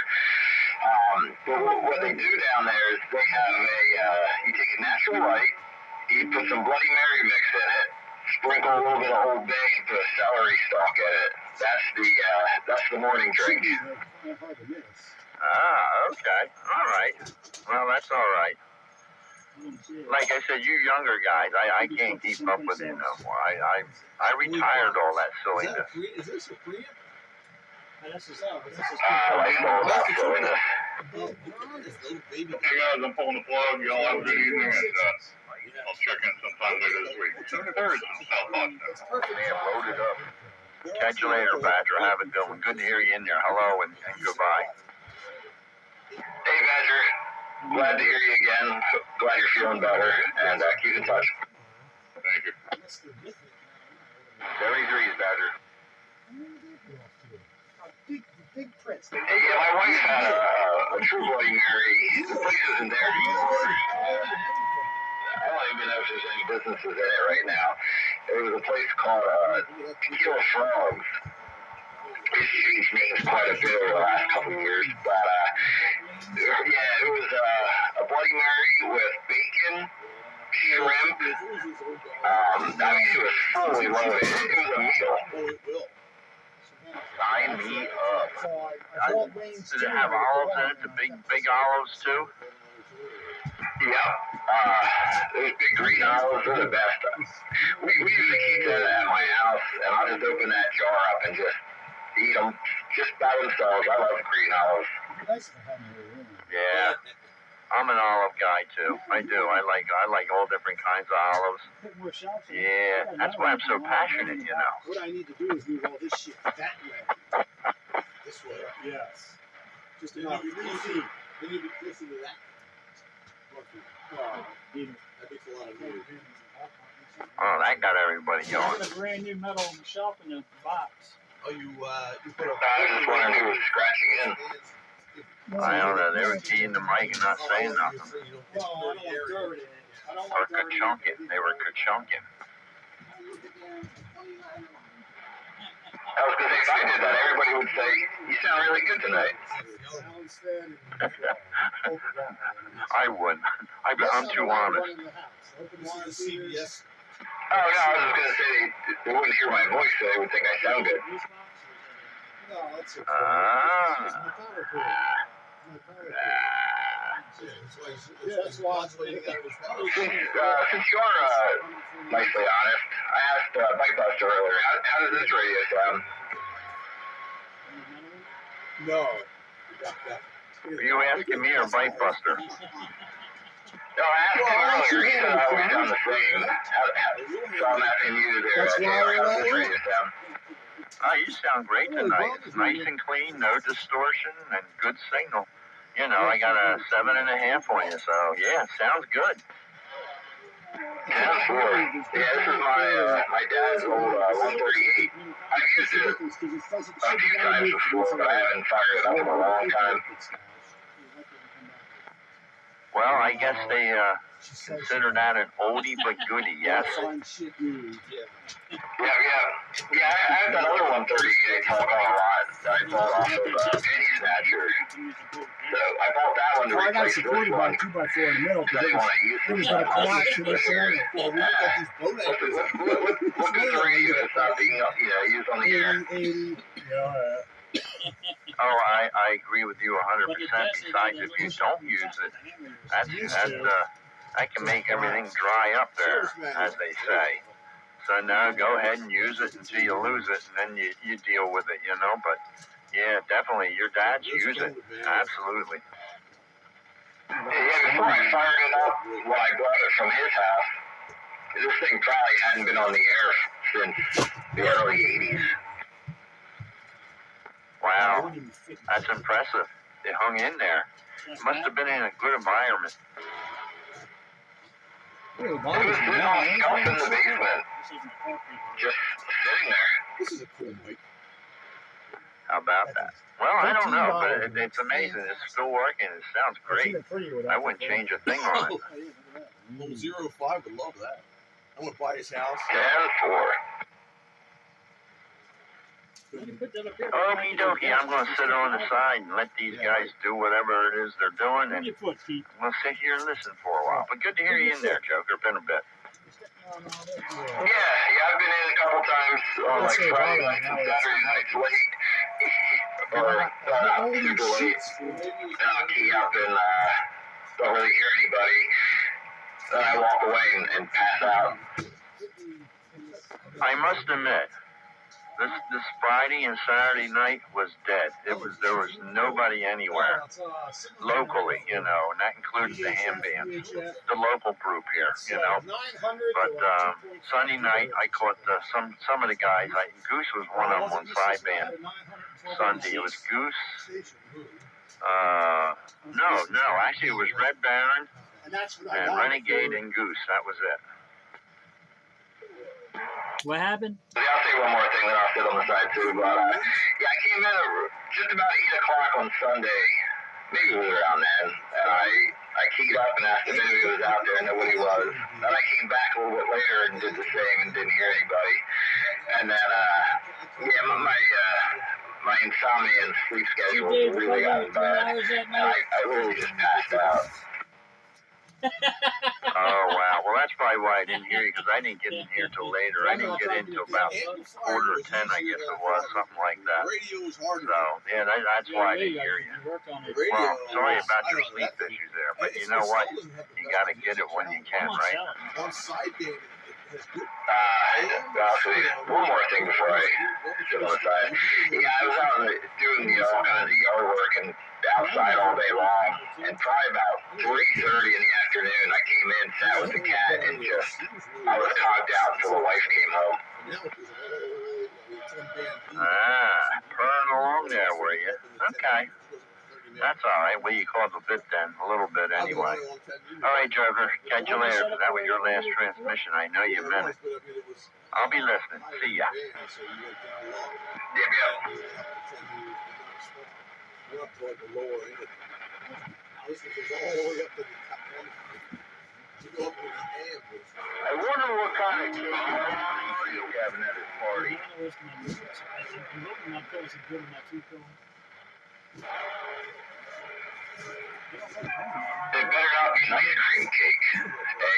But what they do down there is they have you take a Natural Light, you put some Bloody Mary mix in it, sprinkle a little bit of Old Bay and put a celery stalk in it. That's the morning drink. Ah, okay. All right. Well, that's all right. like I said, you younger guys, I can't keep up with it no more. I retired all that silliness. Is this a Prius? That's his I saw that silliness. Oh, this little baby. Hey guys, I'm pulling the plug. Y'all have a good evening, and I'll check in sometime later this week. 23rd in South Boston. Man, loaded up. Catch you later, Badger. Have it going. Good to hear you in there. Hello and goodbye. Hey, Badger. Glad to hear you again. Glad you're feeling better, and keep in touch. Thank you. 73s, Badger. Big Prince. Hey, yeah, my wife had a True Bloody Mary. The place isn't there anymore. I don't even know if there's any businesses in it right now. It was a place called Tequila Frogs. It's changed names quite a bit over the last couple of years, but yeah, it was a Bloody Mary with bacon, shrimp. I mean, it was fully loaded. It was a meal. Sign me up. Does it have olives in it? The big olives too? Yep. Those big green olives are the best. We usually keep that at my house, and I'll just open that jar up and just eat them just by themselves. I love green olives. Yeah. I'm an olive guy too. I do. I like all different kinds of olives. Yeah, that's why I'm so passionate, you know. What I need to do is move all this shit that way. This way. Yes. Just enough. Easy. Then you listen to that. That makes a lot of noise. Oh, that got everybody I going. got a brand new metal on the shelf in the box. Oh, you put a. I was just wondering who was scratching in. I don't know. They were keying the mic and not saying nothing. Well, I don't want dirt in it. I don't Or want dirt in it. ka-chunking. They were ka-chunking. I was going to say, if I did that, everybody would say, you sound really good tonight. I wouldn't. I'm too honest. This is the CBS. Oh, no, I was just going to say, they wouldn't hear my voice, so they would think I sound good. That's why. Since you are nicely honest, I asked Bike Buster earlier, how does this radio sound? No. Are you asking me or Bike Buster? No, I asked him earlier. He said I always sound the same. So I'm asking you there, Taylor, how does this radio sound? Oh, you sound great tonight. It's nice and clean, no distortion, and good signal. You know, I got a 7.5 on you, so yeah, sounds good. 10-4. Yeah, this is my dad's old 138. I've used it a few times before, but I haven't fired it up in a long time. Well, I guess they consider that an oldie but goodie, yes? Yeah, I have that other 138 I talk on a lot that I bought off of Penny Snatcher. So I bought that one to I got replace this supported by one. a 2x4 in the middle Because I because didn't want to use it was this going to one. collapse in this area. Well, we got these boat anchors. What good the radio is not being used on the air? 80. Yeah. Oh, I agree with you 100%. Besides, if you don't use it, that can make everything dry up there, as they say. So no, go ahead and use it until you lose it, and then you deal with it, you know. But yeah, definitely, your dad's use it. Absolutely. Yeah, before I fired it up, when I brought it from his house, this thing probably hadn't been on the air since the early 80s. Wow, that's impressive. It hung in there. Must have been in a good environment. It was on a shelf in the basement, just sitting there. This is a cool mic. How about that? Well, I don't know, but it's amazing. It's still working. It sounds great. I wouldn't change a thing on it. Well, 05 would love that. I went by his house. 10-4. Okie dokie, I'm going to sit on the side and let these guys do whatever it is they're doing, and we'll sit here and listen for a while. But good to hear you in there, Joker. Been a bit. Yeah, I've been in a couple times on like Friday nights and Saturday nights late. Or super late. And I'll key up and don't really hear anybody. Then I walk away and pass out. I must admit, this Friday and Saturday night was dead. There was nobody anywhere locally, and that includes the ham band, the local group here, But Sunday night I caught some of the guys. Goose was one of them on side band. Sunday it was Goose. No, actually it was Red Baron and Renegade and Goose. That was it. What happened? Yeah, I'll say one more thing, then I'll sit on the side too. But yeah, I came in at just about 8 o'clock on Sunday. Maybe it was around then, and I keyed up and asked if anybody was out there, and nobody was. Then I came back a little bit later and did the same and didn't hear anybody. And then yeah, my insomnia and sleep schedule really got bad, and I really just passed out. Oh, wow. Well, that's probably why I didn't hear you, because I didn't get in here till later. I didn't get in till about 9:45, I guess it was, something like that. So, yeah, that's why I didn't hear you. Well, sorry about your sleep issues there, but you know what? You got to get it when you can, right? One more thing before I sit on the side. Yeah, I was out doing all kinds of yard work and outside all day long, and probably about 3:30 in the afternoon, I came in, sat with the cat, and I was cogged out until the wife came home. Purring along there, were you? Okay. That's all right. Well, you called a bit then, a little bit anyway. All right, Joker. Catch you later. That was your last transmission. I know you meant it. I'll be listening. See ya. I wonder what kind of cake you're having at his party. It better not be an ice cream cake. A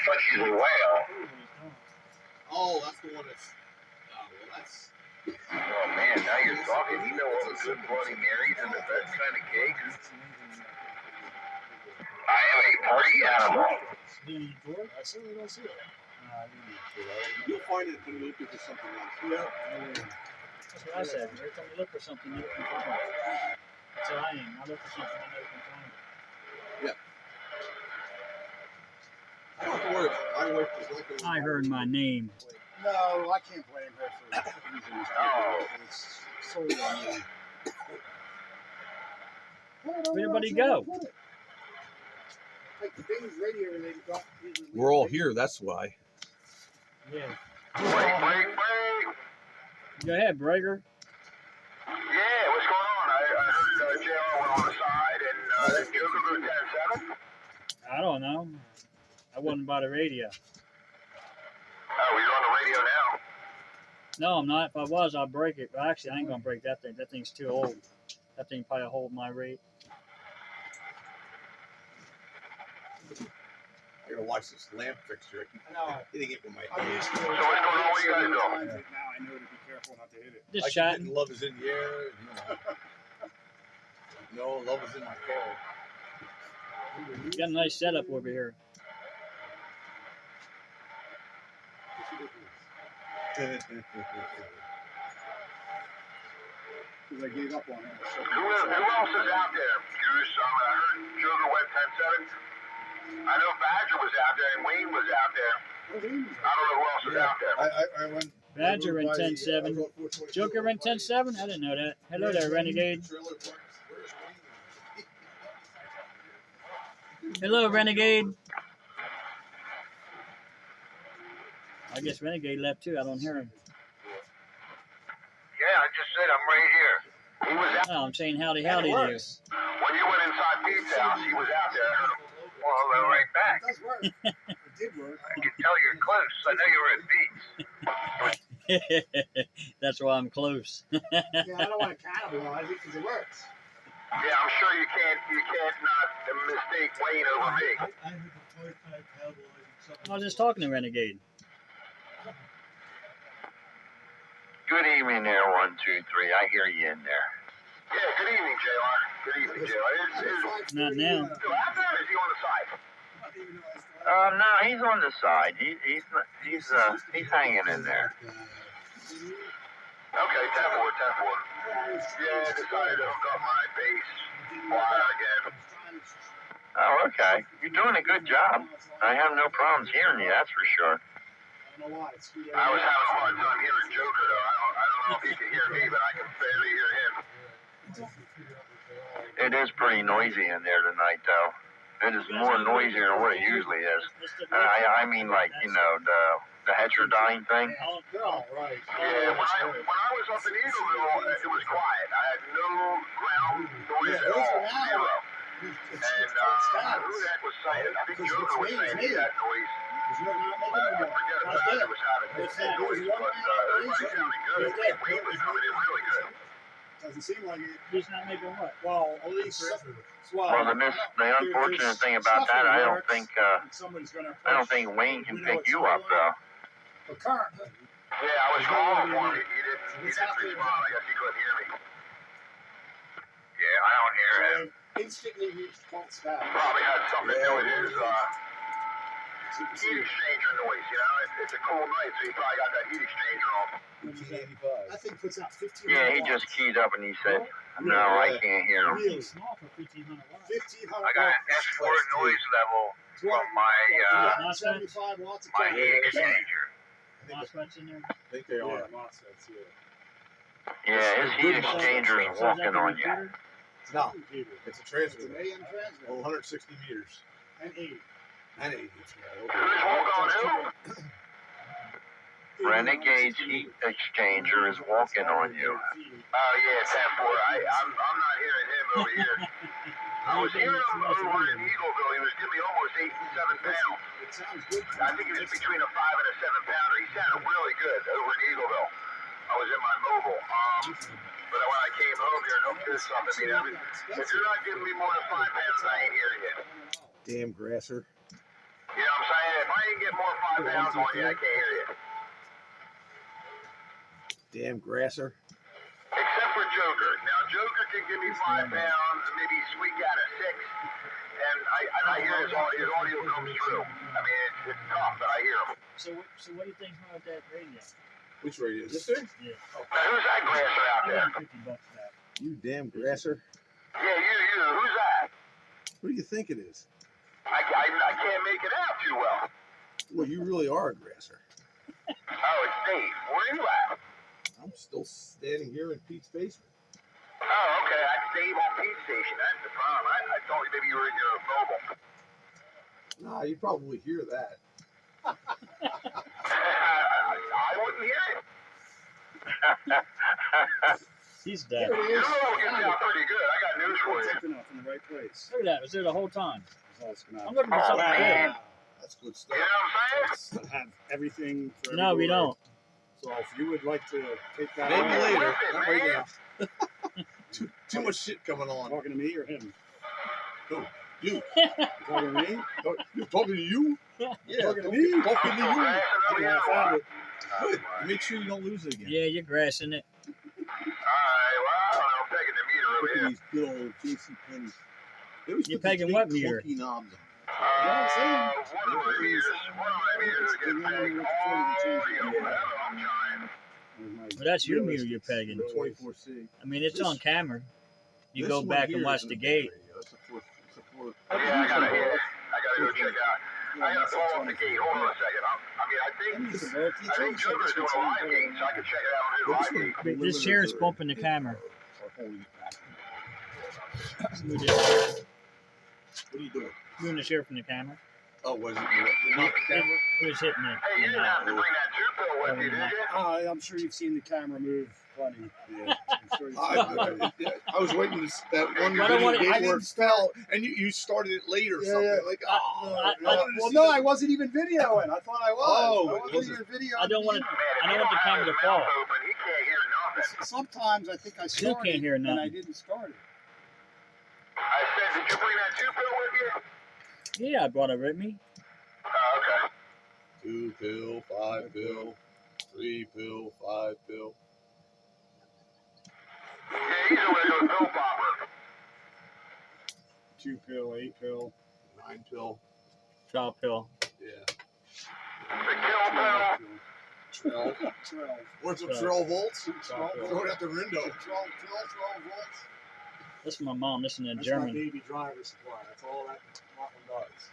Fudgy the Whale. Oh, that's the one that's. Well, that's. Oh man, now you're talking. You know all the good Bloody Marys and the best kind of cakes. I am a party animal. I certainly don't see it. You'll find it when you're looking for something else. Yeah. That's what I said. Every time you look for something, you can find it. That's how I am. I look for something, I never can find it. Yeah. I don't have to worry about it. My wife is looking. I heard my name. No, I can't blame her for using this. Oh. It's solely on you. Where'd everybody go? Like the things radio related. We're all here, that's why. Yeah. Wait. Go ahead, Breaker. Yeah, what's going on? I heard JR went on the side and Joker grew 10-7. I don't know. I wasn't by the radio. Oh, you're on the radio now. No, I'm not. If I was, I'd break it. But actually, I ain't gonna break that thing. That thing's too old. That thing probably hold my rate. I gotta watch this lamp fixture. No. Hitting it with my I'm hand. used to it. So what's going on? What you guys doing? Now I know to be careful not to hit it. Just Like chatting. hitting love is in the air. No, love is in my car. Got a nice setup over here. Because I gave up on it. Who else is out there? Goose, I heard Joker went 10-7. I know Badger was out there and Wayne was out there. I don't know who else was out there. I went. Badger went 10-7. Joker went 10-7? I didn't know that. Hello there, Renegade. Hello, Renegade. I guess Renegade left too. I don't hear him. Yeah, I just said I'm right here. He was out. No, I'm saying howdy to you. When you went inside Pete's house, he was out there. I heard him. Well, hello, right back. It does work. It did work. I can tell you're close. I know you were at Pete's. That's why I'm close. Yeah, I don't want to cannibalize it because it works. Yeah, I'm sure you can't not mistake Wayne over me. I was just talking to Renegade. Good evening there, 1, 2, 3. I hear you in there. Yeah, good evening, JR. Good evening, JR. Not now. Is he out there or is he on the side? No, he's on the side. He's hanging in there. Okay, 10-4, 10-4. Yeah, decided to hook up my base wire again. Oh, okay. You're doing a good job. I have no problems hearing you, that's for sure. I was having a hard time hearing Joker, though. I don't know if he can hear me, but I can barely hear him. It is pretty noisy in there tonight, though. It is more noisier than what it usually is. And I mean, like, you know, the heterodyne thing. Oh, right. Yeah, when I was up in Eagleville, it was quiet. I had no ground noise at all. Zero. And who the heck was saying? I think Joker was saying he had noise. I forget if I was having noise, but everybody sounded good. Wayne was coming in really good. Doesn't seem like it. He's not making what? Well, at least. Well, the unfortunate thing about that, I don't think Wayne can pick you up, though. Yeah, I was calling for him. He didn't respond. I guess he couldn't hear me. Yeah, I don't hear him. Instantly reached fault status. Probably had something to do with his heat exchanger noise. You know, it's a cool night, so he probably got that heat exchanger on. I think puts out 1500 Yeah, he just keyed up and he said, no, I can't hear him. Really small for 1500 watts. 1500 I got an S4 noise level from my heat exchanger. MOSFETs in there? I think they are. MOSFETs, Yeah, his heat exchanger is walking on you. No, it's a transmitter. It's an AM transmitter. 160 meters. And 80. And 80. Who's walking on who? Renegade's heat exchanger is walking on you. Oh, yeah, 10-4. I'm not hearing him over here. I was hearing him over in Eagleville. He was giving me almost 8 and 7 pounds. It sounds good. I think he was between a 5 and a 7 pounder. He sounded really good over in Eagleville. I was in my mobile. But when I came home here and hooked this up, I mean, if you're not giving me more than 5 pounds, I ain't hearing you. Damn grasser. You know what I'm saying? If I ain't get more 5 pounds on you, I can't hear you. Damn grasser. Except for Joker. Now, Joker can give me 5 pounds, maybe squeak out a 6, and I hear his audio comes through. I mean, it's tough, but I hear him. So what do you think's wrong with that radio? Which radio? This thing? Yeah. Now, who's that grasser out there? $150 back. You damn grasser. Yeah, you. Who's that? Who do you think it is? I can't make it out too well. Well, you really are a grasser. Oh, it's Dave. Where are you at? I'm still standing here in Pete's basement. Oh, okay. That's Dave on Pete's station. That's the problem. I thought maybe you were in your mobile. Nah, you'd probably hear that. I wouldn't hear it. He's dead. Your mobile gets out pretty good. I got news for you. In the right place. Look at that. It was there the whole time. I'm looking Oh, for something man. good. That's good You stuff. know what I'm saying? Have everything. For No, we everywhere. don't. So if you would like to take that, Maybe on, later. Whip it, Not right man. now. Too much shit coming on. talking to me or him? Who? You. Talking to me? You talking to you? Yeah. Talking to me? Talking to you. Yeah, I found it. Good. Make sure you don't lose it again. Yeah, you're grassing it. Alright, well, I'm taking the meter over Look at here. these good old JCPenney's. They always You're put these pegging big what meter? clunky knobs on. One of my meters is getting pegged. Oh, yeah, whatever, I'm trying. Well, that's your meter you're pegging. 24C. I mean, it's on camera. You This go one back here and watch isn't the a gate. radio. It's a four. Yeah, I gotta go check out. I gotta pull off the gate. Hold on a second. I think Joker's doing a live gate, so I can check it out on his live gate. This chair is bumping the camera. Or holding it back. Move this- What are you doing? Moving the chair from the camera. Oh, was it not the camera? It was hitting it. Hey, you didn't have to bring that 2-pill with you, did you? I'm sure you've seen the camera move plenty. Yeah. I'm sure you've seen it. I was waiting to that one I don't want it- video I where it fell, and you started it late or Yeah, something. yeah. Like, Well, no, I wasn't even videoing. I thought I was. Oh, I wasn't even videoing. I don't want it. Man, I if don't you want the don't camera have to his fall. mouth open, he can't hear nothing. Sometimes I think I Still started can't hear and I nothing. didn't start it. I said, did you bring that 2-pill with you? Yeah, I brought it with me. Oh, okay. 2 pill, 5 pill, 3 pill, 5 pill. Yeah, he's a regular pill popper. 2 pill, 8 pill. 9 pill. Shot pill. Yeah. The kill pedal. 12. 12. What's up, 12 volts? 12 Throw it out the window. 12 volts. That's my mom listening to That's German. my baby driver supply. That's all that one does.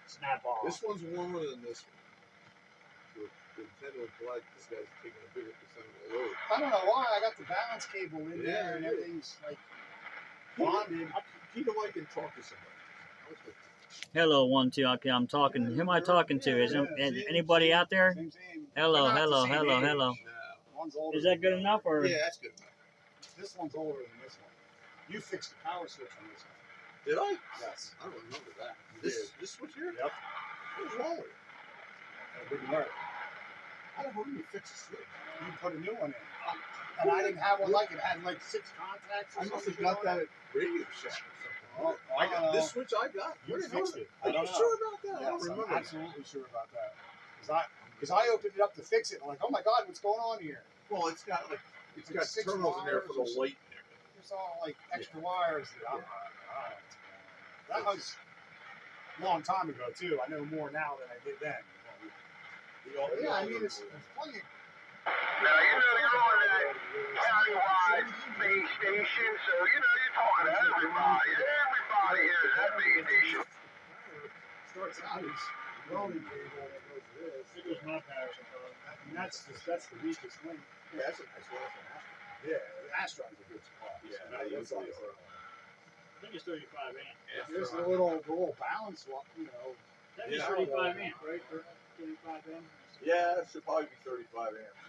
Snap off. This one's warmer than this one. The Nintendo Black, this guy's taking a bigger percent of the load. I don't know why. I got the balance cable in there and everything's like bonded. Keep the mic and talk to somebody. Hello, 1, 2. Okay, I'm talking. Who am I talking to? Is anybody out there? Same. Hello, They're not the same age. hello. One's older Is that good than the enough, or? Yeah, that's good enough. This one's older than this one. You fixed the power switch on this one. Did I? Yes. I don't remember that. You This switch here? Yep. What was wrong with it? It didn't work. How the hell did you fix the switch? You put a new one in. And I didn't have one like it. It had like 6 contacts or I must have something got on that it. at Radio Shack or something. Oh, I got this switch I got. You Where the hell fixed is it. Are I don't you know. sure about that? I Yes, don't I'm remember. absolutely sure about that. Because I opened it up to fix it. I'm like, oh my God, what's going on here? Well, it's got like It's got 6 terminals in there for the wires or light and everything. There's all like extra wires. That was a long time ago too. I know more now than I did then. Yeah, I mean it's plenty. Now, you know, you're on that countywide base station, so, you know, you're talking to everybody. Everybody hears that base station. Starts out as welding cable that goes to this. It was my power supply. And that's the weakest link. Yeah, that's a nice one. Yeah, the Astron's a good supply. Yeah, So that's all. I think it's 35 amp. There's the little balance one, you know. That Yeah. is 35 amp, right? 35 amp. Yeah, it should probably be 35 amps.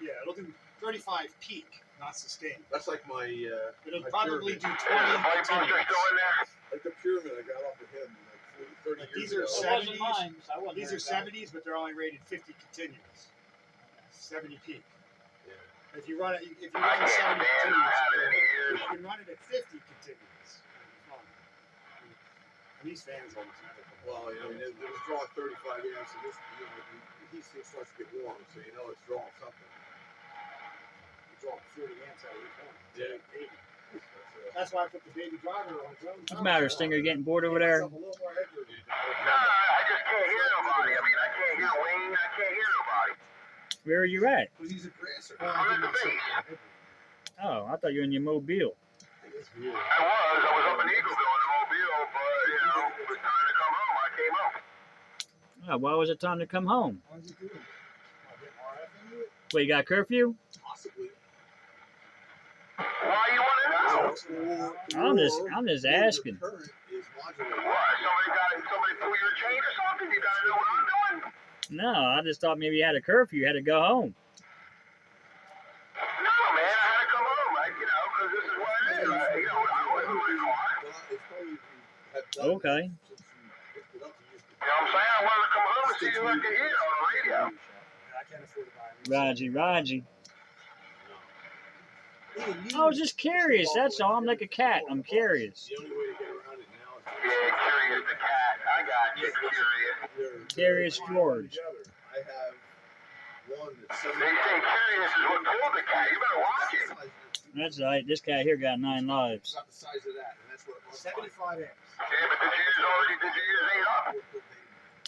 Yeah, it'll do 35 peak, not sustained. That's like my It'll my probably pyramid. do 20 Is the pipe buster continuous. still in there? Like the pyramid I got off of him like 30 Like years these are ago. It wasn't 70s. mine, so I wasn't These worried are about it. 70s, but they're only rated 50 continuous. 70 peak. Yeah. If you run it, if you I run can't 70 stand not continuous, having it in years. you can run it at 50 continuous. It'll be fun. And these fans almost never come on. Well, I mean, it was drawing 35 amps, and this, you know, the heat still starts to get warm, so you know it's drawing something. You draw 40 amps out of each one. Yeah. 80. That's why I put the baby driver on its own. What's the matter, Stinger? You getting bored over there? A little more headroom. No, I just can't hear nobody. I mean, I can't hear Wayne. I can't hear nobody. Where are you at? Because he's a grasser. I'm at the base. Oh, I thought you were in your mobile. It's weird. I was up in Eagleville in the Mobile, but, you know, it was time to come home. I came home. Oh, why was it time to come home? Why did you do it? Get RF into it? Wait, you got curfew? Possibly. Why you want to know? I'm just asking. Your current is modulated. What? Somebody pull your chain or something? You gotta know what I'm doing? No, I just thought maybe you had a curfew. You had to go home. No, man, I had to come home. Because this is what it is. I wasn't moving car. It's probably you have done Okay. that since you picked it up. You used to You know what I'm saying? I wanted to come home and see who I could hear on the radio. I can't afford to buy a new Raji. I was just curious. That's all. I'm like a cat. I'm curious. The only way to get around it now is Yeah, Curious the cat. I got you, Curious. Curious George. I have one that's They say Curious is what pulled the cat. You better watch it. That's right. This guy here got 9 lives. About the size of that, and that's what it was. 75 amps. Yeah, but did you use 8 up?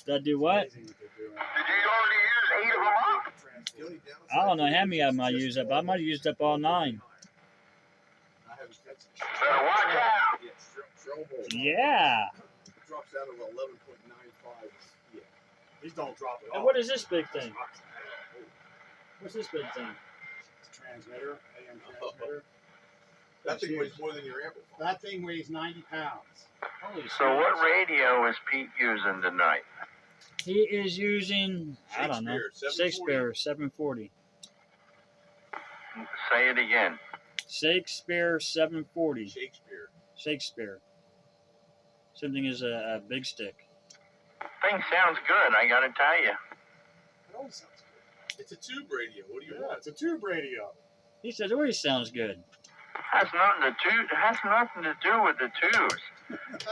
Did I do what? Amazing what they're doing. Did you already use 8 of them up? The only downside I don't know how many of them I is used just up. I might have used up all 9. I haven't touched it. Better watch out. Yeah, Strobel. Yeah. It drops down to 11.95. Yeah. These don't drop at all. And what is this big thing? What's this big thing? It's a transmitter, AM transmitter. That thing weighs more than your amplifier. That thing weighs 90 pounds. Holy So what radio is Pete using tonight? He is using, I don't know, Shakespeare, Shakespeare 740. Say it again. Shakespeare 740. Shakespeare. Shakespeare. Something is a big stick. Thing sounds good, I gotta tell you. It always sounds good. It's a tube radio. What do you Yeah, want? it's a tube radio. He says it always sounds good. Has nothing to do with the tubes.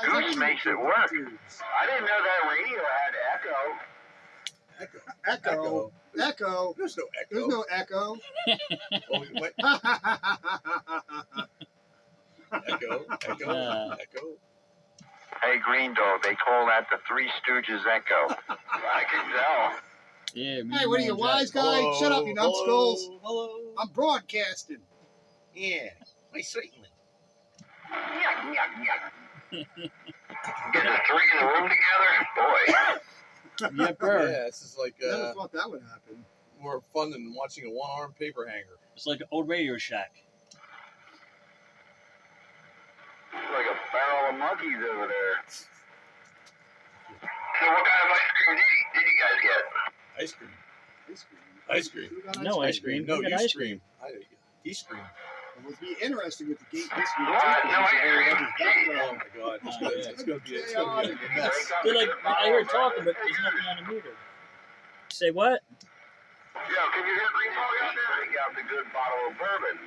Goose makes it work. I didn't know that radio had echo. Echo. Echo. There's no echo. There's no echo. Oh, wait. Echo. Echo. Uh. Echo. Hey, Green Dog, they call that the Three Stooges echo. I can tell. Yeah, Hey, what are you, wise guy? Hello, Shut up, you numbskulls. Hello. I'm broadcasting. Yeah, my certainly. Get the three in the room together? Boy. Yep, sir. Yeah, this is like Never thought that would happen. more fun than watching a one-armed paper hanger. It's like an old Radio Shack. Like a barrel of monkeys over there. So what kind of ice cream did you guys get? Ice cream. Ice cream. Ice cream. Who got No ice cream. No, Who got you ice scream. Ice cream. It would be interesting with the gate this week. What? too, No 'cause ice cream. everybody's background. Oh my God, it's gonna be a mess. They're like, I hear talking, but there's nothing on the meter. Say what? Yo, can you hear Green Dog out there? He got the good bottle of bourbon.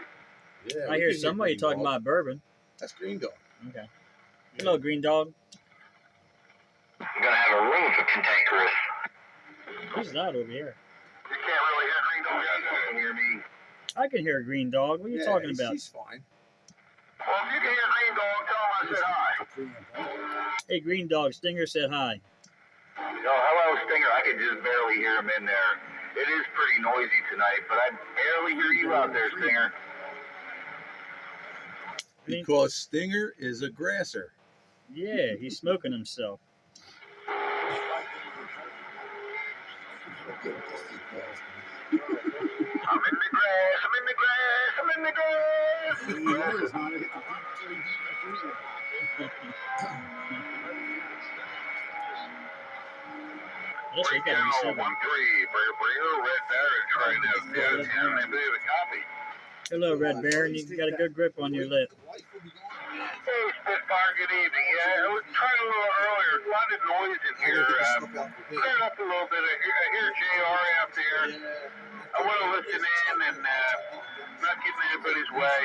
Yeah, I we hear can somebody Green talking Dog. about bourbon. That's Green Dog. Okay. Hello, Green Dog. I'm gonna have a room for cantankerous. Who's that over here? You can't really hear Green Dog out there. You can hear me. I can hear Green Dog. What are you talking about? He's fine. Well, if you can hear Green Dog, tell him I said hi. Hey, Green Dog. Stinger said hi. Yo, hello, Stinger. I can just barely hear him in there. It is pretty noisy tonight, but I barely hear you out there, Stinger. Because Stinger is a grasser. Yeah, he's smoking himself. I'm in the grass, I'm in the grass, I'm in the grass. Yours, not hit the deep, Yes, he got a receiver. 1-3, Bringer, Red Baron trying out downtown. I believe a copy. Hello, Red Baron. You got a good grip on your lip. Hey, Spitfire, good evening. Yeah, I was trying a little earlier. A lot of noise in here. Turn up a little bit. I hear JR out there. I want to listen in and not get in anybody's way.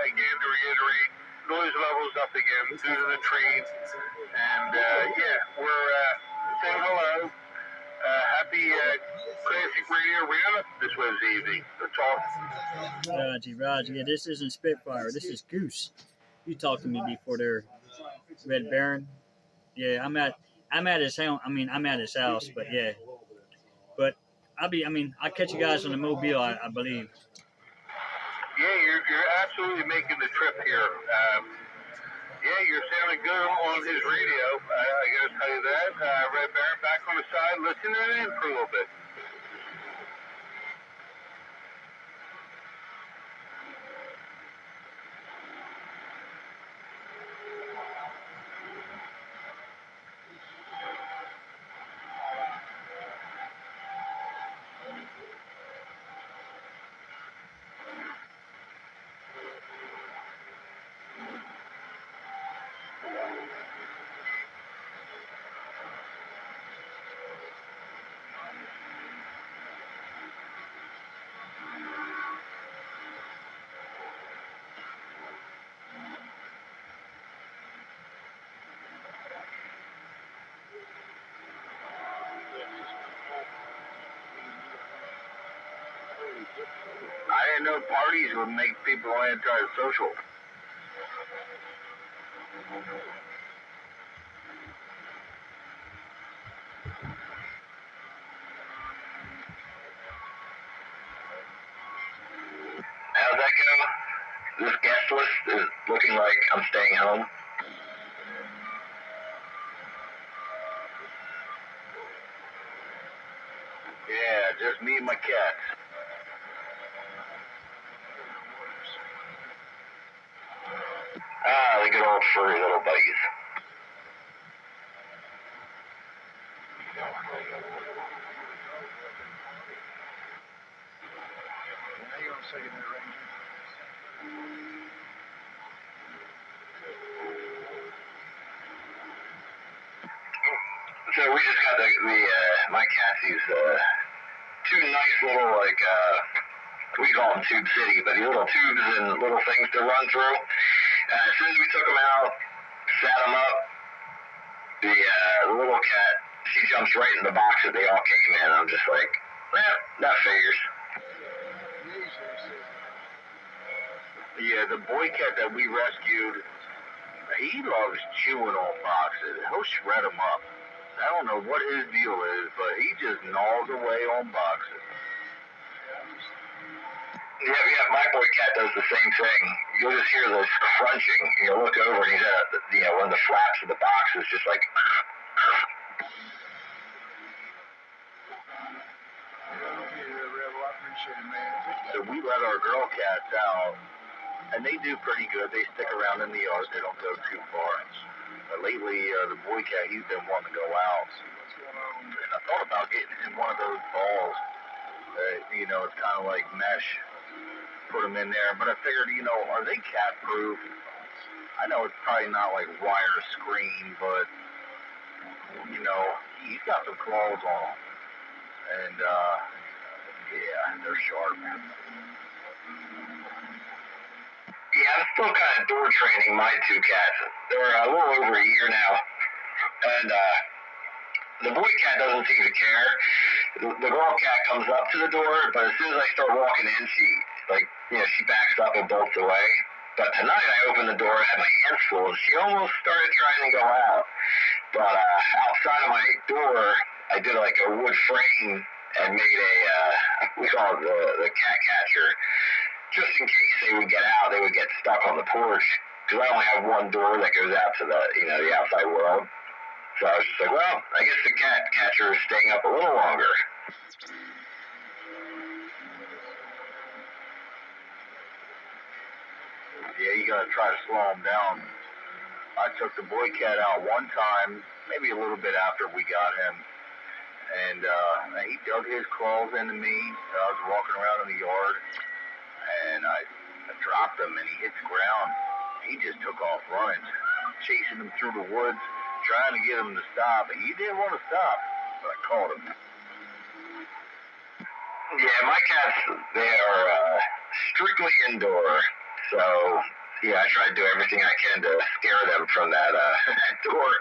Again, to reiterate, noise levels up again due to the trees. And yeah, we're saying hello. Happy Classic Radio Roundup this Wednesday evening. That's all. Roger. Yeah, this isn't Spitfire. This is Goose. You talked to me before there, Red Baron. Yeah, I'm at his house. I'm at his house, but yeah. But I'll catch you guys on the Mobile, I believe. Yeah, you're absolutely making the trip here. Yeah, you're sounding good on his radio. I gotta tell you that. Red Baron back on the side, listening in for a little bit. I didn't know parties would make people antisocial. How's that go? This guest list is looking like I'm staying home. Yeah, just me and my cats. Ah, the good old furry little buddies. So we just got my cats these two nice little we call them Tube City, but these little tubes and little things to run through. As soon as we took them out, sat them up, the little cat, she jumps right in the box that they all came in. I'm just like, that figures. Yeah, the boy cat that we rescued, he loves chewing on boxes. He'll shred them up. I don't know what his deal is, but he just gnaws away on boxes. Yeah, my boy cat does the same thing. You'll just hear this crunching. You'll look over and he's at one of the flaps of the box is just like. So we let our girl cats out, and they do pretty good. They stick around in the yard. They don't go too far. But lately, the boy cat, he's been wanting to go out. And I thought about getting him one of those balls. It's kind of like mesh. Put them in there. But I figured, are they cat proof? I know it's probably not like wire screen, but, he's got some claws on him. And, yeah, they're sharp. Yeah, I'm still kind of door training my two cats. They're a little over a year now. And the boy cat doesn't seem to care. The girl cat comes up to the door, but as soon as I start walking in, she backs up and bolts away. But tonight I opened the door and had my hands full, and she almost started trying to go out. But outside of my door, I did like a wood frame and made we call it the cat catcher. Just in case they would get out, they would get stuck on the porch. Because I only have one door that goes out to the outside world. So I was just like, well, I guess the cat catcher is staying up a little longer. Yeah, you gotta try to slow him down. I took the boy cat out one time, maybe a little bit after we got him. And he dug his claws into me. I was walking around in the yard. And I dropped him, and he hit the ground. He just took off running, chasing him through the woods, trying to get him to stop. And he didn't want to stop, but I caught him. Yeah, my cats, they are strictly indoor. So, yeah, I try to do everything I can to scare them from that door.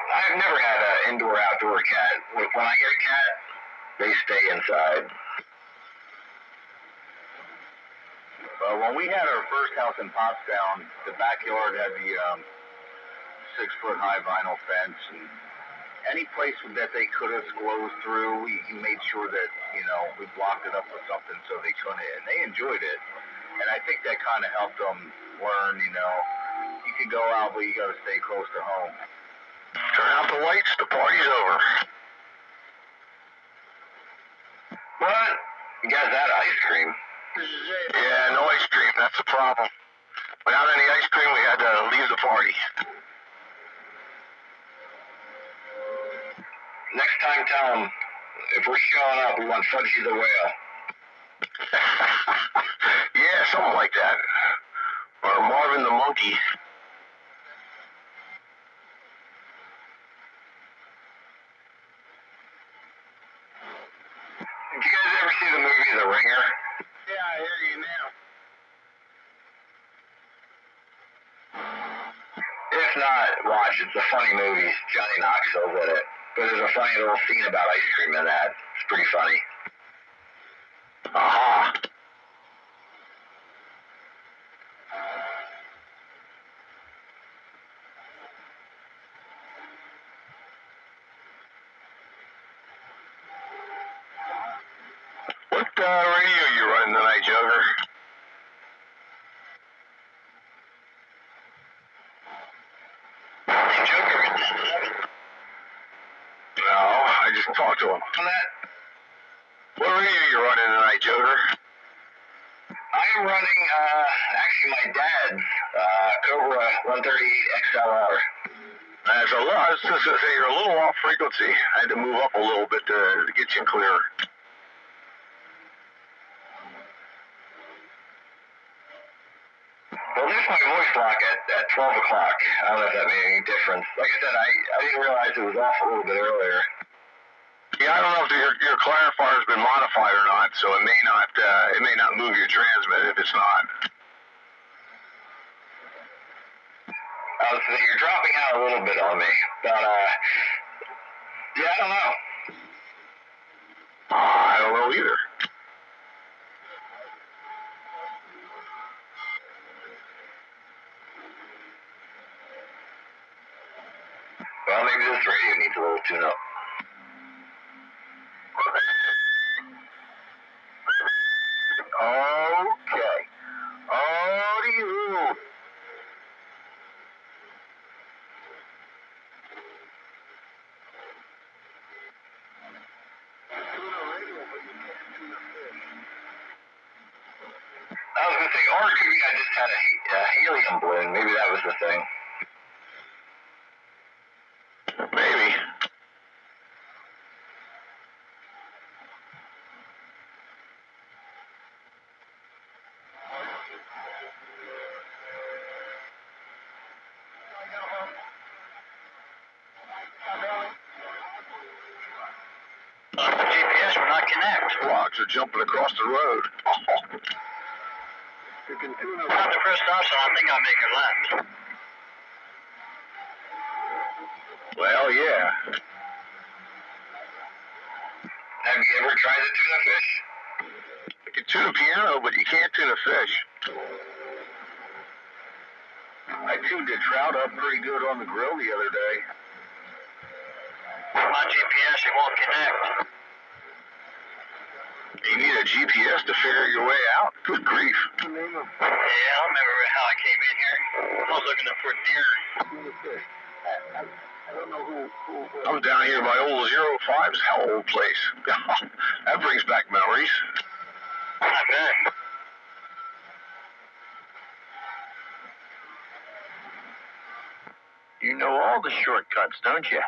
I've never had an indoor-outdoor cat. When I get a cat, they stay inside. Well, when we had our first house in Pottstown, the backyard had the 6-foot-high vinyl fence, and any place that they could have squozed through, we made sure that, we blocked it up with something so they couldn't. And they enjoyed it. And I think that kind of helped them learn, you can go out, but you got to stay close to home. Turn out the lights, the party's over. What? You guys had ice cream? Yeah, no ice cream. That's the problem. Without any ice cream, we had to leave the party. Next time, tell them, if we're showing up, we want Fudgy the Whale. Yeah, something like that. Or Marvin the Monkey. Did you guys ever see the movie The Ringer? Yeah, I hear you now. If not, watch. It's a funny movie. Johnny Knoxville's in it. But there's a funny little scene about ice cream in that. It's pretty funny. Aha. What radio you running tonight, Joker? Joker. No, I just talked to him. On that, What radio you running tonight, Joker? I am running, actually my dad's, Cobra 138 XLR. That's a lot. I was just going to say, you're a little off frequency. I had to move up a little bit to get you clearer. Well, there's my voice lock at 12 o'clock. I don't know if that made any difference. Like I said, I didn't realize it was off a little bit earlier. Yeah, I don't know if your clarifier's been modified or not, so it may not move your transmit if it's not. So you're dropping out a little bit on me, but Yeah, I don't know. I don't know either. Well, maybe this radio needs a little tune-up. Okay. Oh, to you. I was going to say, or maybe I just had a helium balloon. Maybe that was the thing. Maybe. GPS will not connect. Logs are jumping across the road. You can tune up. Not the first stop sign, I think I'll make it left. Well, yeah. Have you ever tried to tune a fish? You can tune a piano, but you can't tune a fish. I tuned a trout up pretty good on the grill the other day. My GPS, it won't connect. You need a GPS to figure your way out? Good grief. Yeah, I remember how I came in here. I was looking for deer. I don't know who. I'm down here by old 05's old place. That brings back memories. I bet. You know all the shortcuts, don't you?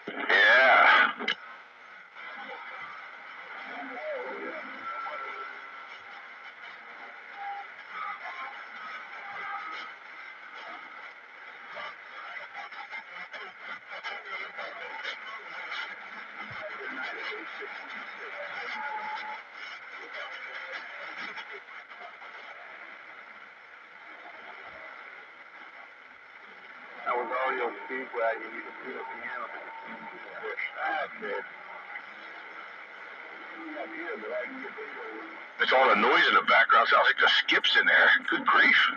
Yeah. That was audio speedwagon. You can see the piano. It's all the noise in the background. Sounds like the skips in there. Good grief.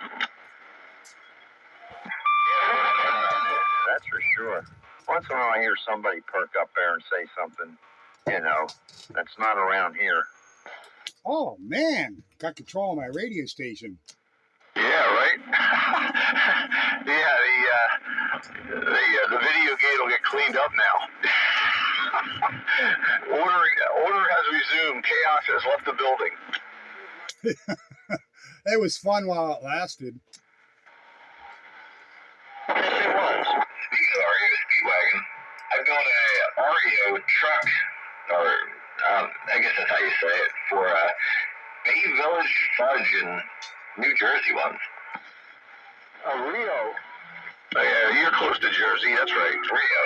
That's for sure. Once in a while I hear somebody perk up there and say something, that's not around here. Oh man, got control of my radio station. Yeah, right. Yeah, the video gate will get cleaned up now. Order has resumed. Chaos has left the building. It was fun while it lasted. Yes, it was. Speaking of REO Speedwagon, I built a REO truck, or I guess that's how you say it, for Bay Village Fudge in New Jersey once. A Rio? Yeah, you're close to Jersey. That's right, Rio.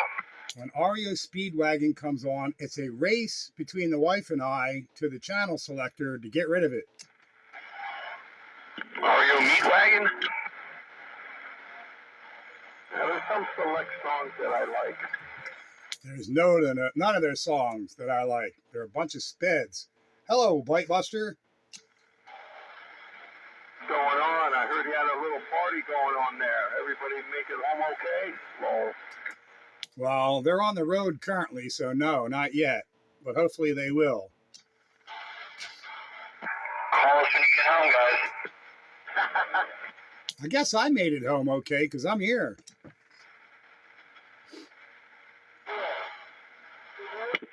When REO Speedwagon comes on, it's a race between the wife and I to the channel selector to get rid of it. REO Meat Wagon? There's some select songs that I like. There's none of their songs that I like. They're a bunch of speds. Hello, Bite Buster. Going on? I heard you had a little party going on there. Everybody make it home okay? Well, Well, they're on the road currently, so no, not yet. But hopefully they will. call us when you get home, guys. I guess I made it home okay because I'm here.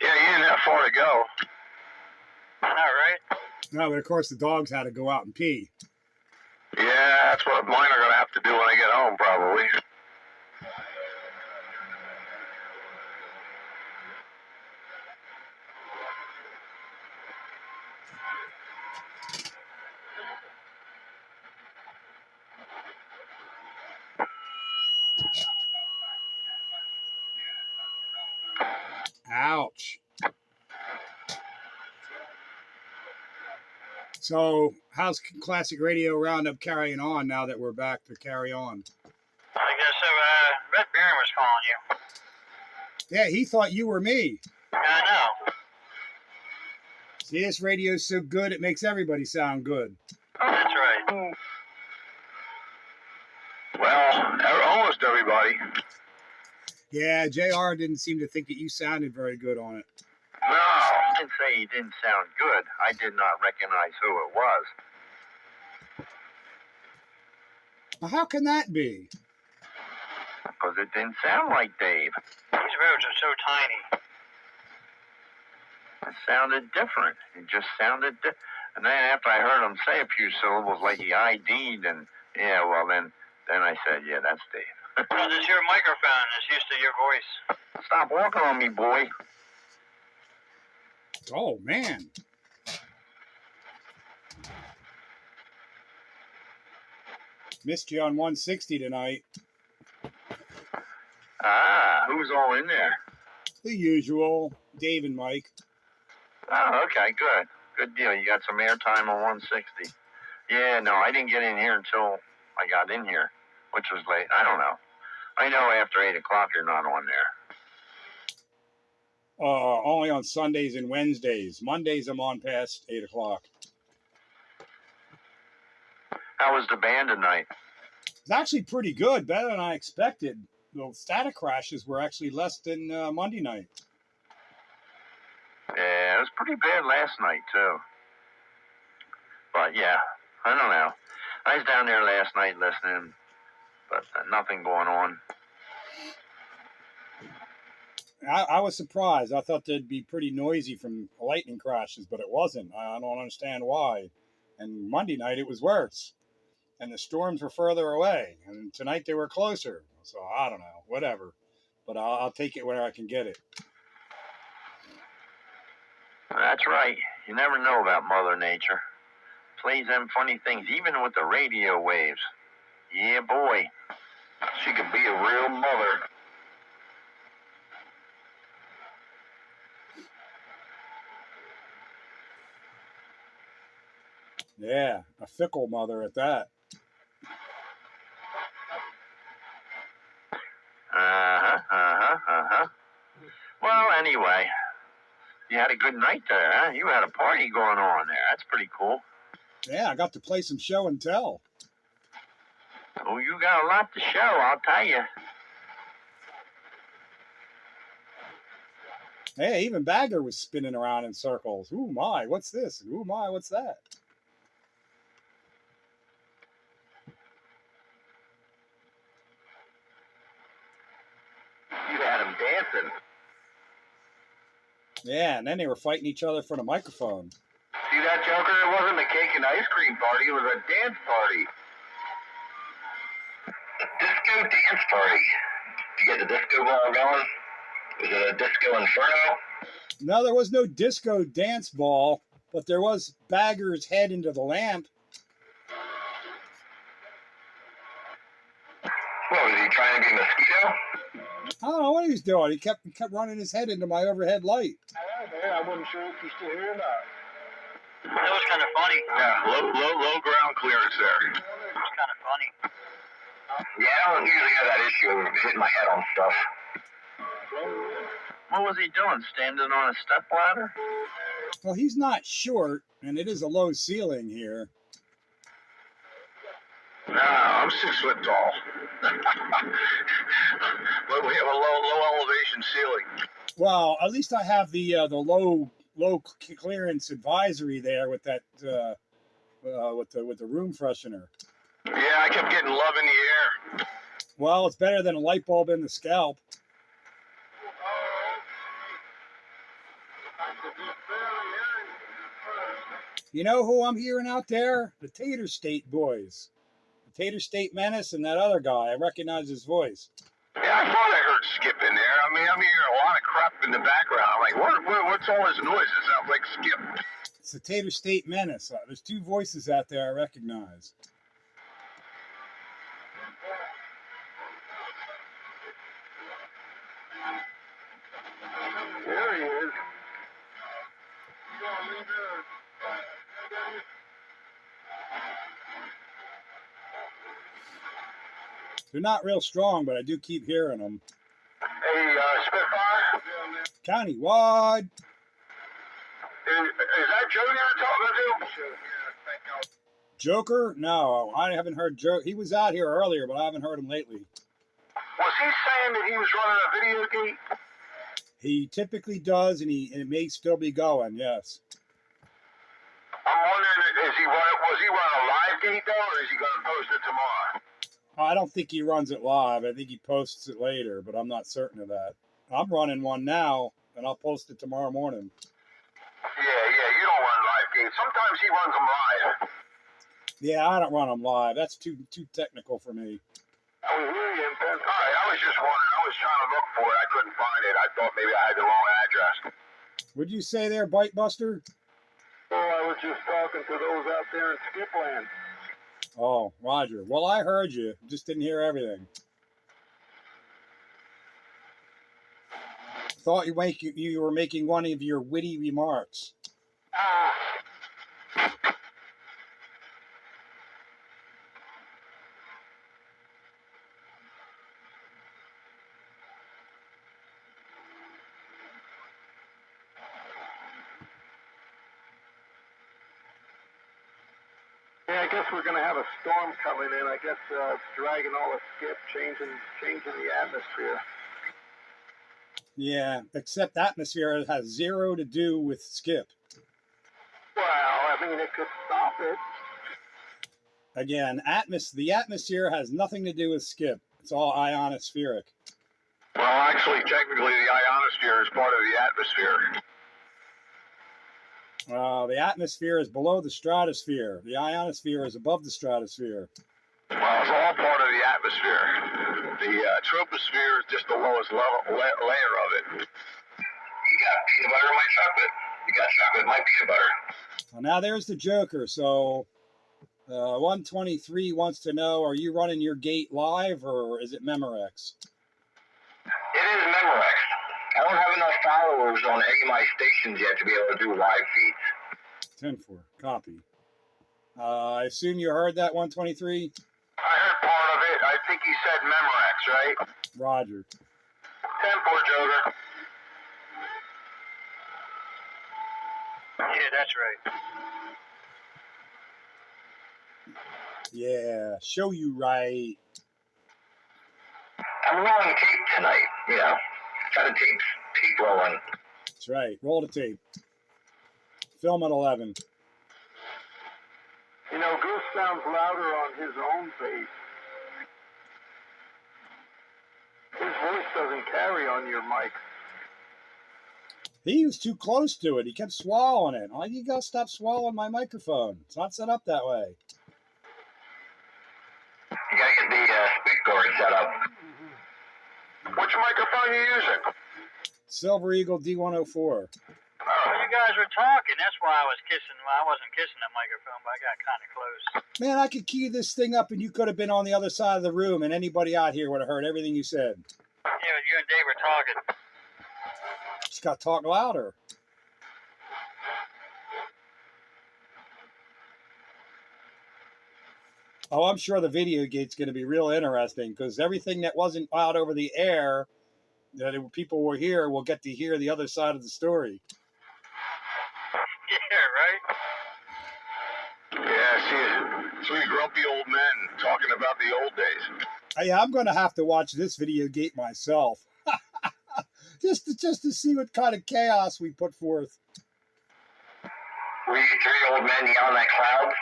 Yeah, you didn't have far to go. All right. No, but of course the dogs had to go out and pee. Yeah, that's what mine are going to have to do when I get home, probably. Ouch. So, how's Classic Radio Roundup carrying on now that we're back to carry on? I guess so. Red Baron was calling you. Yeah, he thought you were me. I know. See, this radio's so good, it makes everybody sound good. That's right. Well, almost everybody. Yeah, JR didn't seem to think that you sounded very good on it. No, I didn't say he didn't sound good. I did not recognize who it was. Well, how can that be? Because it didn't sound like Dave. These roads are so tiny. It sounded different. It just sounded And then after I heard him say a few syllables like he ID'd, and yeah, well then I said, yeah, that's Dave. Well, it's your microphone. It's used to your voice. Stop walking on me, boy. Oh, man. Missed you on 160 tonight. Ah, who's all in there? The usual. Dave and Mike. Oh, okay, good. Good deal. You got some airtime on 160. Yeah, no, I didn't get in here until I got in here, which was late. I don't know. I know after 8 o'clock you're not on there. Only on Sundays and Wednesdays. Mondays I'm on past 8 o'clock. How was the band tonight? It's actually pretty good. Better than I expected. The static crashes were actually less than Monday night. Yeah, it was pretty bad last night, too. But, yeah, I don't know. I was down there last night listening, but nothing going on. I was surprised. I thought they'd be pretty noisy from lightning crashes, but it wasn't. I don't understand why. And Monday night it was worse. And the storms were further away. And tonight they were closer. So I don't know. Whatever. But I'll take it where I can get it. That's right. You never know about Mother Nature. Plays them funny things, even with the radio waves. Yeah, boy. She could be a real mother. Yeah, a fickle mother at that. Well, anyway, you had a good night there, huh? You had a party going on there. That's pretty cool. Yeah, I got to play some show and tell. Oh, you got a lot to show, I'll tell you. Hey, even Bagger was spinning around in circles. Ooh, my, what's this? Ooh, my, what's that? You had him dancing. Yeah, and then they were fighting each other for the microphone. See that, Joker? It wasn't a cake and ice cream party. It was a dance party. A disco dance party. Did you get the disco ball going? Was it a disco inferno? No, there was no disco dance ball, but there was Bagger's head into the lamp. What, was he trying to be a mosquito? I don't know what he was doing. He kept running his head into my overhead light. I wasn't sure if he's still here or not. That was kind of funny. Yeah, low ground clearance there. It was kind of funny. Yeah, I don't usually have that issue of hitting my head on stuff. What was he doing, standing on a stepladder? Well, he's not short, and it is a low ceiling here. No, I'm 6 foot tall. But we have a low elevation ceiling. Well, at least I have the low clearance advisory there with that with the room freshener. Yeah, I kept getting love in the air. Well, it's better than a light bulb in the scalp. You know who I'm hearing out there? The Tater State boys. The Tater State Menace and that other guy. I recognize his voice. Yeah, I thought I heard Skip in there. I mean, I'm hearing a lot of crap in the background. I'm like, what's all this noise? It sounds like Skip. It's the Tater State Menace. There's two voices out there I recognize. There he is. They're not real strong, but I do keep hearing them. Hey, Spitfire. Countywide. Is that Joe you're talking to? Joker? No, I haven't heard Joe. He was out here earlier, but I haven't heard him lately. Was he saying that he was running a video gate? He typically does, and it may still be going. Yes. I'm wondering, was he running a live gate though, or is he going to post it tomorrow? I don't think he runs it live. I think he posts it later, but I'm not certain of that. I'm running one now, and I'll post it tomorrow morning. Yeah, you don't run live gates. Sometimes he runs them live. Yeah, I don't run them live. That's too technical for me. I was really intense. All right, I was just wondering. I was trying to look for it. I couldn't find it. I thought maybe I had the wrong address. What'd you say there, Bite Buster? Oh, I was just talking to those out there in Skipland. Oh, Roger. Well, I heard you. Just didn't hear everything. Thought you were making one of your witty remarks. Yeah, I guess we're going to have a storm coming in. I guess it's dragging all the skip, changing the atmosphere. Yeah, except atmosphere has zero to do with Skip. Well, I mean, it could stop it. Again, the atmosphere has nothing to do with Skip. It's all ionospheric. Well, actually, technically, the ionosphere is part of the atmosphere. The atmosphere is below the stratosphere. The ionosphere is above the stratosphere. Well, it's all part of the atmosphere. The troposphere is just the lowest layer of it. You got peanut butter in my chocolate. You got chocolate in my peanut butter. Well, now there's the Joker. So 123 wants to know, are you running your gate live or is it Memorex? It is Memorex. I don't have enough followers on any of my stations yet to be able to do live feeds. 10-4. Copy. I assume you heard that, 123? I heard part of it. I think he said Memorex, right? Roger. 10-4, Joker. Yeah, that's right. Yeah, show you right. I'm rolling tape tonight, you know. Got a tape rolling. That's right. Roll the tape. Film at 11. You know, Goose sounds louder on his own bass. His voice doesn't carry on your mic. He was too close to it. He kept swallowing it. Oh, you gotta stop swallowing my microphone. It's not set up that way. You gotta get the speak cord set up. Which microphone are you using? Silver Eagle D104. You guys were talking. That's why I was kissing. Well, I wasn't kissing that microphone, but I got kind of close. Man, I could key this thing up and you could have been on the other side of the room and anybody out here would have heard everything you said. Yeah, but you and Dave were talking. Just got to talk louder. Oh, I'm sure the video gate's going to be real interesting because everything that wasn't out over the air that people were here will get to hear the other side of the story. Yeah, right? Yeah, see, three grumpy old men talking about the old days. Yeah, I'm going to have to watch this video gate myself. just to see what kind of chaos we put forth. Were you three old men yelling at clouds?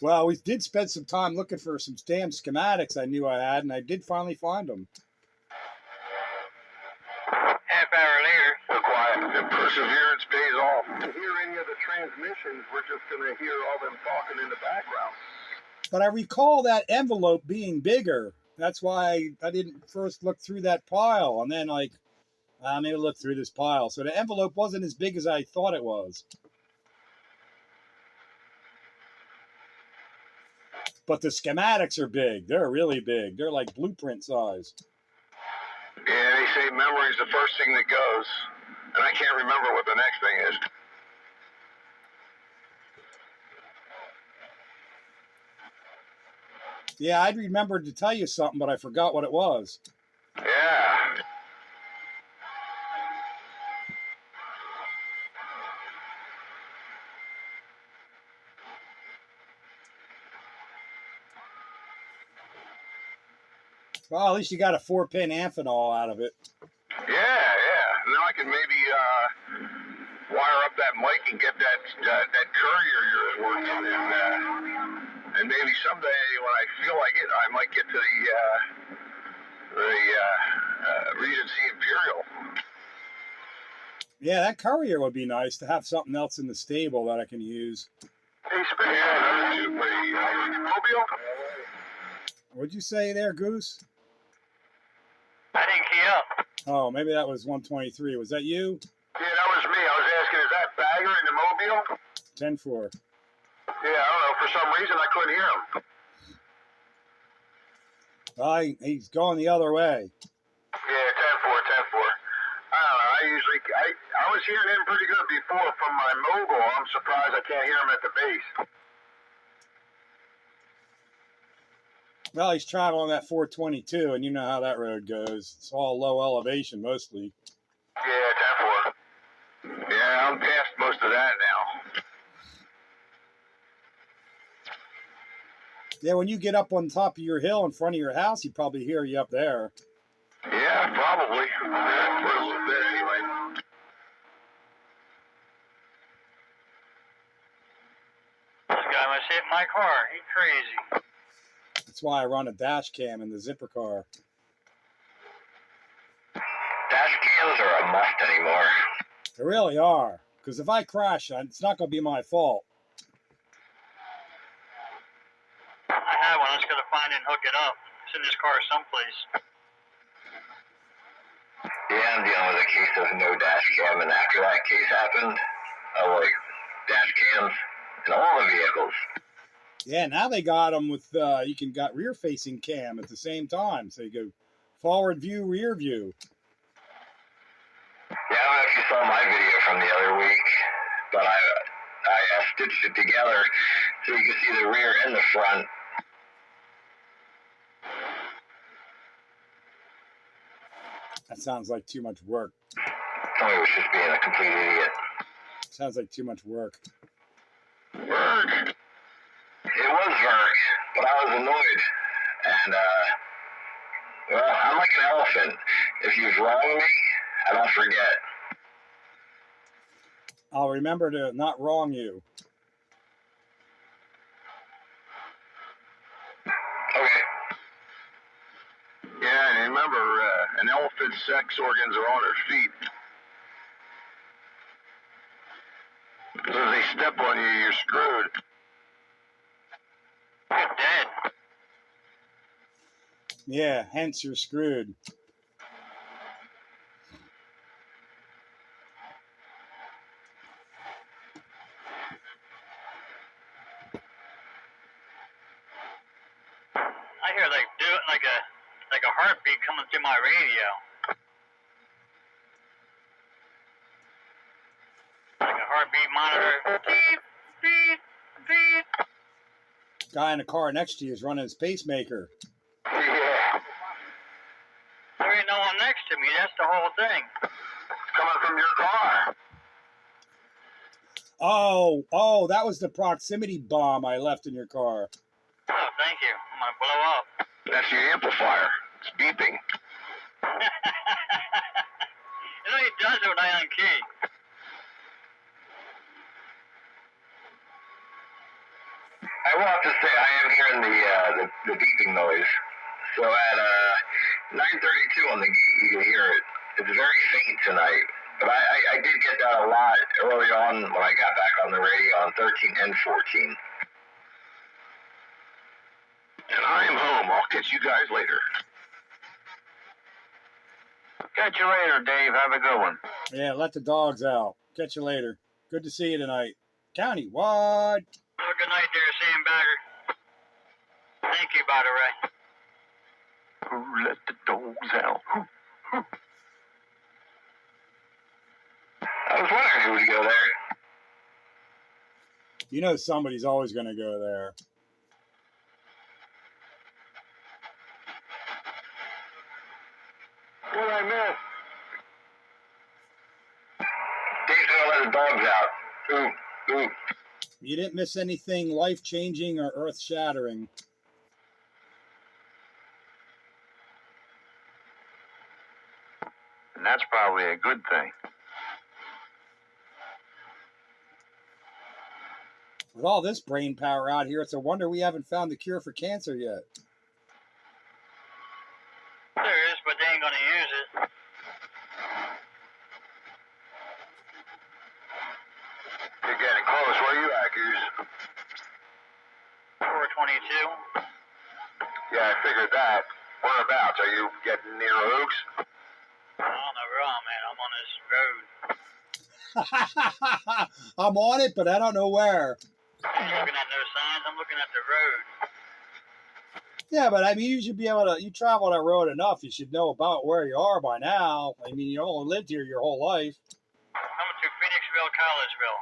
Well, we did spend some time looking for some damn schematics I knew I had, and I did finally find them. Half hour later. So quiet. The perseverance pays off. To hear any of the transmissions, we're just going to hear all them talking in the background. But I recall that envelope being bigger. That's why I didn't first look through that pile, and then maybe look through this pile. So the envelope wasn't as big as I thought it was. But the schematics are big. They're really big. They're like blueprint size. Yeah, they say memory's the first thing that goes, and I can't remember what the next thing is. Yeah, I'd remembered to tell you something, but I forgot what it was. Yeah. Well, at least you got a 4-pin Amphenol out of it. Yeah. Now I can maybe wire up that mic and get that courier of yours working, and maybe someday when I feel like it, I might get to the Regency Imperial. Yeah, that courier would be nice to have something else in the stable that I can use. Hey, Spade, Mobile? What'd you say there, Goose? I didn't key up. Oh, maybe that was 123. Was that you? Yeah, that was me. I was asking, is that Bagger in the Mobile? 10-4. Yeah, I don't know. For some reason, I couldn't hear him. He's going the other way. Yeah, 10-4. I don't know. I was hearing him pretty good before from my mobile. I'm surprised I can't hear him at the base. Well, he's traveling that 422, and you know how that road goes. It's all low elevation mostly. Yeah, 10-4. Yeah, I'm past most of that now. Yeah, when you get up on top of your hill in front of your house, he'd probably hear you up there. Yeah, probably. For a little bit anyway. This guy must hit my car. He's crazy. That's why I run a dash cam in the zipper car. Dash cams are a must anymore. They really are. Because if I crash, it's not going to be my fault. I have one. I was going to find it and hook it up. It's in this car someplace. Yeah, I'm dealing with a case of no dash cam, and after that case happened, I like dash cams in all the vehicles. Yeah, now they got them with, you can got rear-facing cam at the same time. So you go forward view, rear view. Yeah, I don't know if you saw my video from the other week, but I stitched it together so you can see the rear and the front. That sounds like too much work. Tony was just being a complete idiot. Sounds like too much work. Work. It was work, but I was annoyed. And, well, I'm like an elephant. If you've wronged me, I don't forget. I'll remember to not wrong you. Okay. Yeah, and remember, an elephant's sex organs are on her feet. So if they step on you, you're screwed. You're dead. Yeah, hence you're screwed. I hear like do it like a heartbeat coming through my radio. Like a heartbeat monitor. Beep, beep, beep. Guy in the car next to you is running his pacemaker. Yeah. There ain't no one next to me. That's the whole thing. Coming from your car. Oh, that was the proximity bomb I left in your car. Oh, thank you. I'm gonna blow up. That's your amplifier. It's beeping. You know he does it when I unkey. I will have to say I am hearing the beeping noise. So at 9:32 on the gate, you can hear it. It's very faint tonight, but I did get that a lot early on when I got back on the radio on 13 and 14. And I'm home. I'll catch you guys later. Catch you later, Dave. Have a good one. Yeah, let the dogs out. Catch you later. Good to see you tonight. Countywide. Have a good night there, Sam Bagger. Thank you, by the way. Who let the dogs out? I was wondering who would go there. You know somebody's always going to go there. What did I miss? Dave's gonna let the dogs out. Ooh. You didn't miss anything life-changing or earth-shattering. And that's probably a good thing. With all this brain power out here, it's a wonder we haven't found the cure for cancer yet. There is, but they ain't gonna use it. You're getting close. Where are you at, Goose? 422. Yeah, I figured that. Whereabouts? Are you getting near Oaks? I don't know where I'm at. I'm on this road. I'm on it, but I don't know where. I'm looking at no signs. I'm looking at the road. Yeah, but I mean, you should be able to. You travel that road enough. You should know about where you are by now. I mean, you only lived here your whole life. Coming to Phoenixville, Collegeville.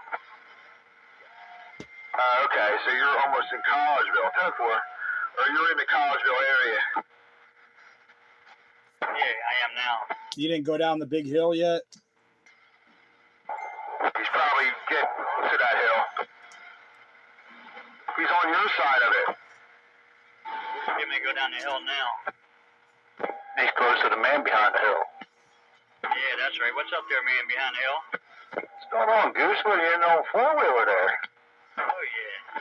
Okay, so you're almost in Collegeville. 10-4. Or you're in the Collegeville area. Yeah, I am now. You didn't go down the big hill yet? He's probably getting to that hill. He's on your side of it. Give me go down the hill now. He's close to the man behind the hill. Yeah, that's right. What's up there, man, behind the hill? What's going on, Goose? What are you in on four-wheeler there? Oh, yeah.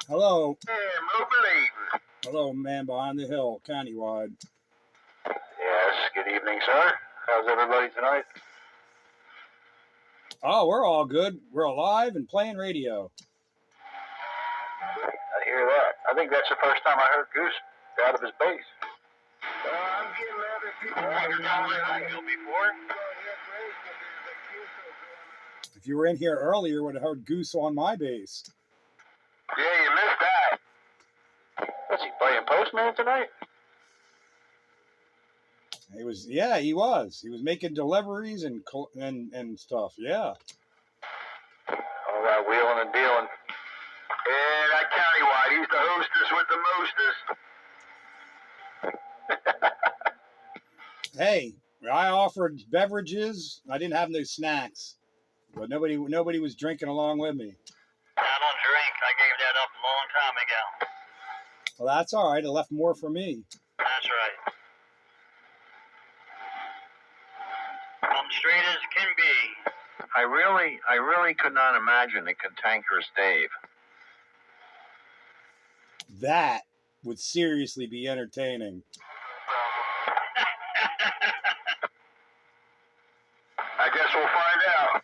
Hello. Yeah, mobilating. Hello, man behind the hill, countywide. Yes, good evening, sir. How's everybody tonight? Oh, we're all good. We're alive and playing radio. I hear that. I think that's the first time I heard Goose out of his base. I'm getting other people. Before? If you were in here earlier, you would have heard Goose on my base. Yeah, you missed that. What's he playing postman tonight? He was, yeah, he was. He was making deliveries and stuff. Yeah. All that wheeling and dealing. Yeah, that countywide. He's the hostess with the mostest. Hey, I offered beverages. I didn't have no snacks, but nobody was drinking along with me. I don't drink. I gave that up a long time ago. Well, that's all right. It left more for me. That's right. I'm straight as can be. I really could not imagine a cantankerous Dave. That would seriously be entertaining. I guess we'll find out.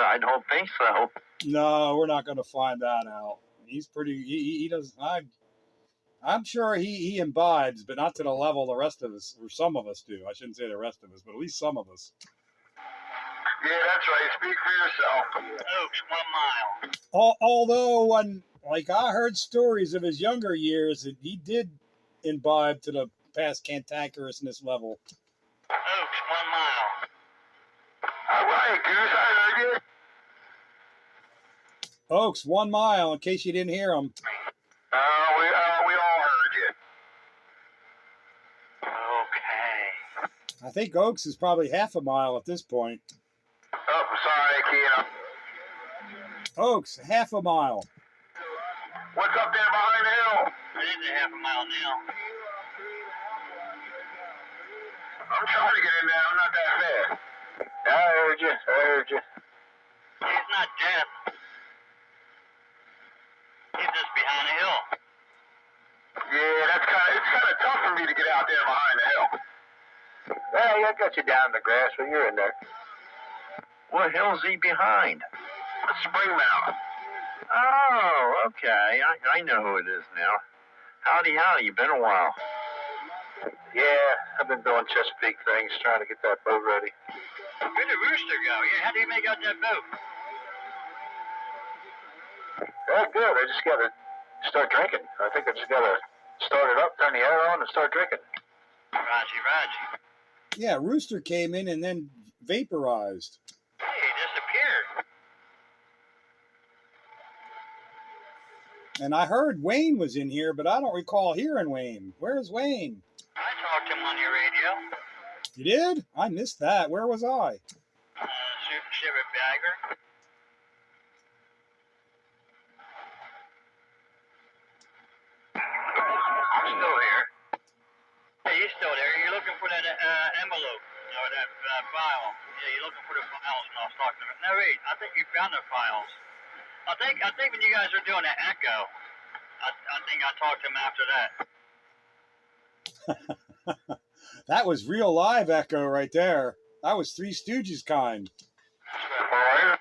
I don't think so. No, we're not going to find that out. He's pretty. He does. I'm sure he imbibes, but not to the level the rest of us, or some of us do. I shouldn't say the rest of us, but at least some of us. Yeah, that's right. Speak for yourself. Oaks, 1 mile. Although, when I heard stories of his younger years, that he did imbibe to the past cantankerousness level. Oaks, 1 mile. All right, Goose, I heard you. Oaks, 1 mile, in case you didn't hear him. We all heard you. Okay. I think Oaks is probably half a mile at this point. Oh, sorry, Keena. Oaks, half a mile. What's up there behind the hill? It is a half a mile now. I'm trying to get in there. I'm not that fast. I heard you. He's not dead. He's just behind a hill. Yeah, it's kind of tough for me to get out there behind the hill. Well, I got you down in the grass when you're in there. What hill's he behind? Spring Mountain. Oh, okay. I know who it is now. Howdy. You been a while. Yeah, I've been doing Chesapeake things, trying to get that boat ready. Where'd the rooster go? Yeah, how do you make out that boat? Well, good. I just got to start drinking. I think I just got to start it up, turn the air on, and start drinking. Raji. Yeah, Rooster came in and then vaporized. Hey, he disappeared. And I heard Wayne was in here, but I don't recall hearing Wayne. Where's Wayne? I talked to him on your radio. You did? I missed that. Where was I? Shiver Bagger. I'm still here. Hey, you still there? You're looking for that envelope. file. Yeah, you're looking for the files when I was talking about. No, wait, I think you found the files. I think when you guys were doing the echo, I think I talked to him after that. That was real live echo right there. That was Three Stooges kind. Alright.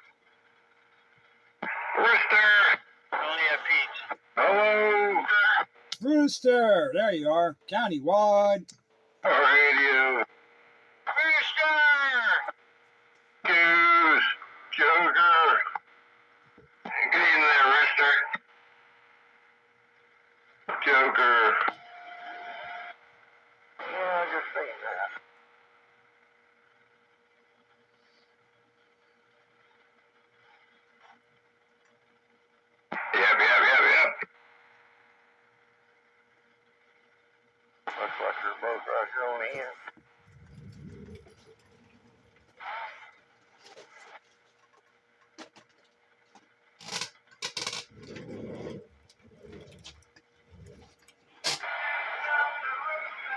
Rooster! Only have Pete. Hello! Rooster, there you are. Countywide. Radio. Rooster! Goose. Joker. Get in there, Rooster. Joker. Yeah, just saying that. Yep. Looks like they're both right here on the end.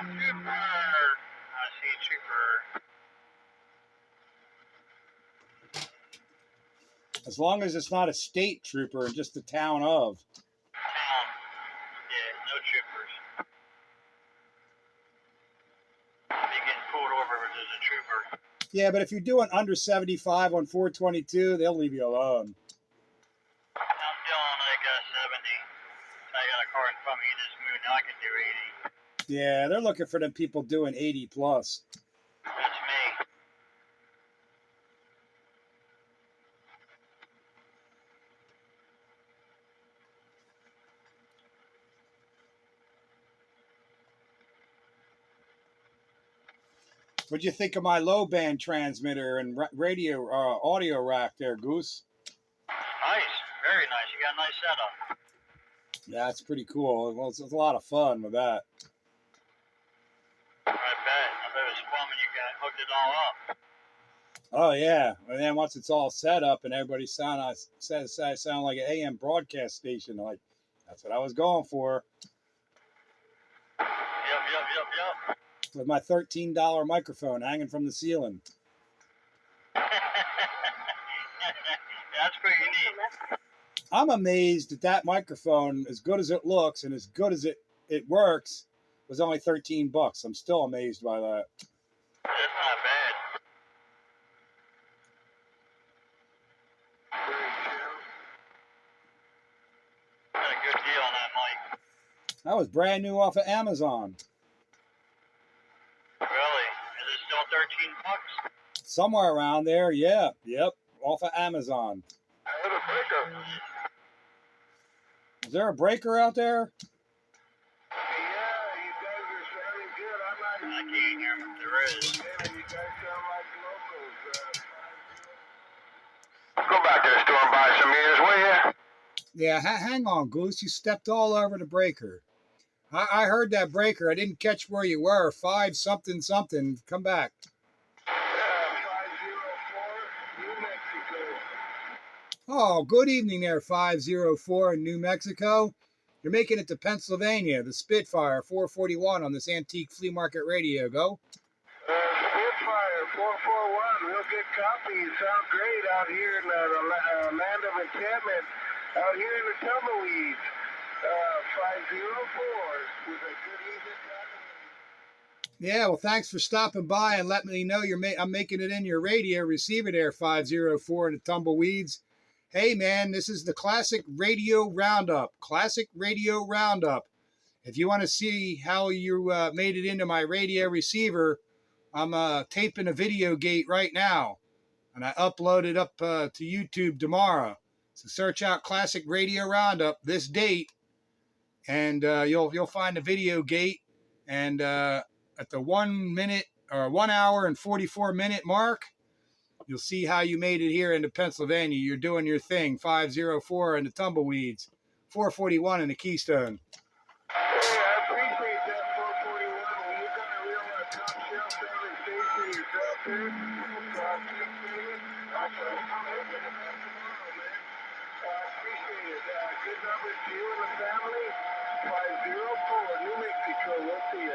Trooper! I see Trooper. As long as it's not a state trooper, just the town of. Town. Yeah, no troopers. They getting pulled over if there's a trooper. Yeah, but if you're doing under 75 on 422, they'll leave you alone. I'm doing like 70. I got a car in front of me. He just moved. Now I can do 80. Yeah, they're looking for them people doing 80 plus. That's me. What'd you think of my low band transmitter and radio audio rack there, Goose? Nice. Very nice. You got a nice setup. Yeah, it's pretty cool. Well, it's a lot of fun with that. I bet. I bet it was fun when you got hooked it all up. Oh yeah, and then once it's all set up and everybody sound like an AM broadcast station, like that's what I was going for. Yep. With my $13 microphone hanging from the ceiling. That's pretty neat. I'm amazed that microphone, as good as it looks and as good as it works, was only $13. I'm still amazed by that. That's not bad. Got a good deal on that mic. That was brand new off of Amazon. Really? Is it still $13? Somewhere around there, yeah. Yep, off of Amazon. I heard a breaker. Is there a breaker out there? Yeah, you guys are sounding good. I can't hear him if there is. Yeah, you guys sound like locals. Go back to the store and buy some ears, will you? Yeah, hang on, Goose. You stepped all over the breaker. I heard that breaker. I didn't catch where you were. 5 something. Come back. 504, New Mexico. Oh, good evening there, 504 in New Mexico. You're making it to Pennsylvania, the Spitfire 441 on this antique flea market radio. Go. Spitfire 441, real good copy. You sound great out here in the land of enchantment, out here in the tumbleweeds. 504 with a good evening. Yeah, well, thanks for stopping by and letting me know I'm making it in your radio receiver there, 504 in the tumbleweeds. Hey, man, this is the Classic Radio Roundup. Classic Radio Roundup. If you want to see how you made it into my radio receiver, I'm taping a video gate right now, and I upload it up to YouTube tomorrow. So search out Classic Radio Roundup this date, and you'll find the video gate. And at the 1 minute or 1 hour and 44 minute mark, you'll see how you made it here into Pennsylvania. You're doing your thing. 504 in the tumbleweeds, 441 in the Keystone. Hey, I appreciate that 441. Well, you got a real top shelf selling station yourself here. So I appreciate it. I appreciate it. Good numbers to you and the family. 504 New Mexico. We'll see you.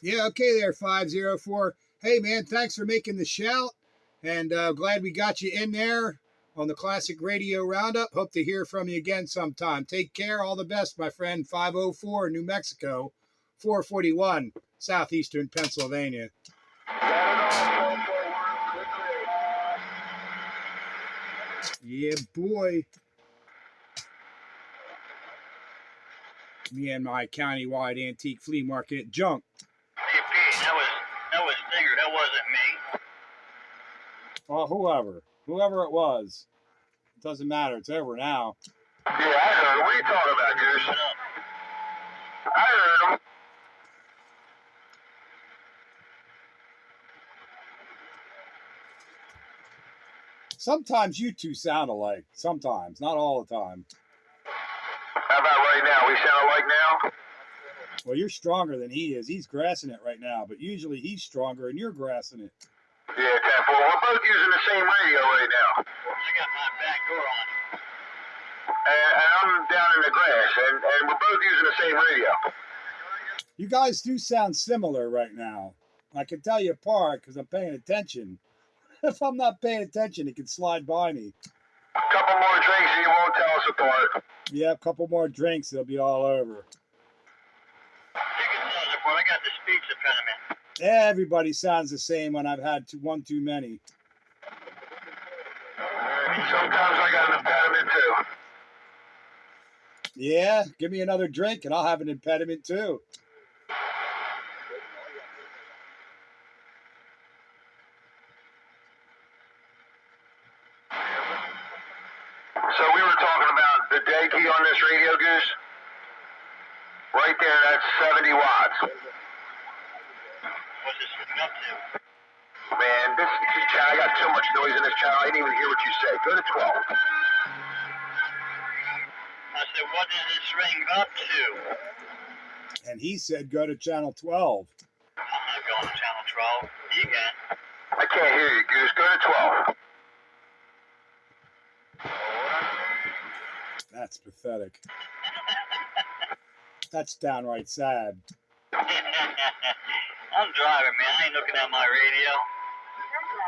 Yeah, okay there, 504. Hey, man, thanks for making the shout. And glad we got you in there on the Classic Radio Roundup. Hope to hear from you again sometime. Take care. All the best, my friend. 504 New Mexico, 441 Southeastern Pennsylvania. Yeah, boy. Me and my countywide antique flea market junk. Hey, Pete, that was Stinger. That wasn't me. Well, whoever it was, it doesn't matter. It's over now. Yeah, I heard him. What are you talking about, Goose? Shut up. I heard him. Sometimes you two sound alike. Sometimes, not all the time. How about right now? We sound alike now? Well, you're stronger than he is. He's grassing it right now, but usually he's stronger and you're grassing it. Yeah, 10-4. We're both using the same radio right now. I got my back door on. And I'm down in the grass, and we're both using the same radio. You guys do sound similar right now. I can tell you apart because I'm paying attention. If I'm not paying attention, it can slide by me. A couple more drinks and you won't tell us apart. Yeah, a couple more drinks, it'll be all over. You can tell us apart. I got the speech impediment. Everybody sounds the same when I've had one too many. Sometimes I got an impediment too. Yeah, give me another drink and I'll have an impediment too. So we were talking about the dead key on this radio, Goose. Right there, that's 70 watts. What's this hooking up to? Man, this channel, I got too much noise in this channel. I didn't even hear what you said. Go to 12. I said, what does this ring up to? And he said go to channel 12. I'm not going to channel 12. You can. I can't hear you, Goose. Go to 12. That's pathetic. That's downright sad. I'm driving, man. I ain't looking at my radio.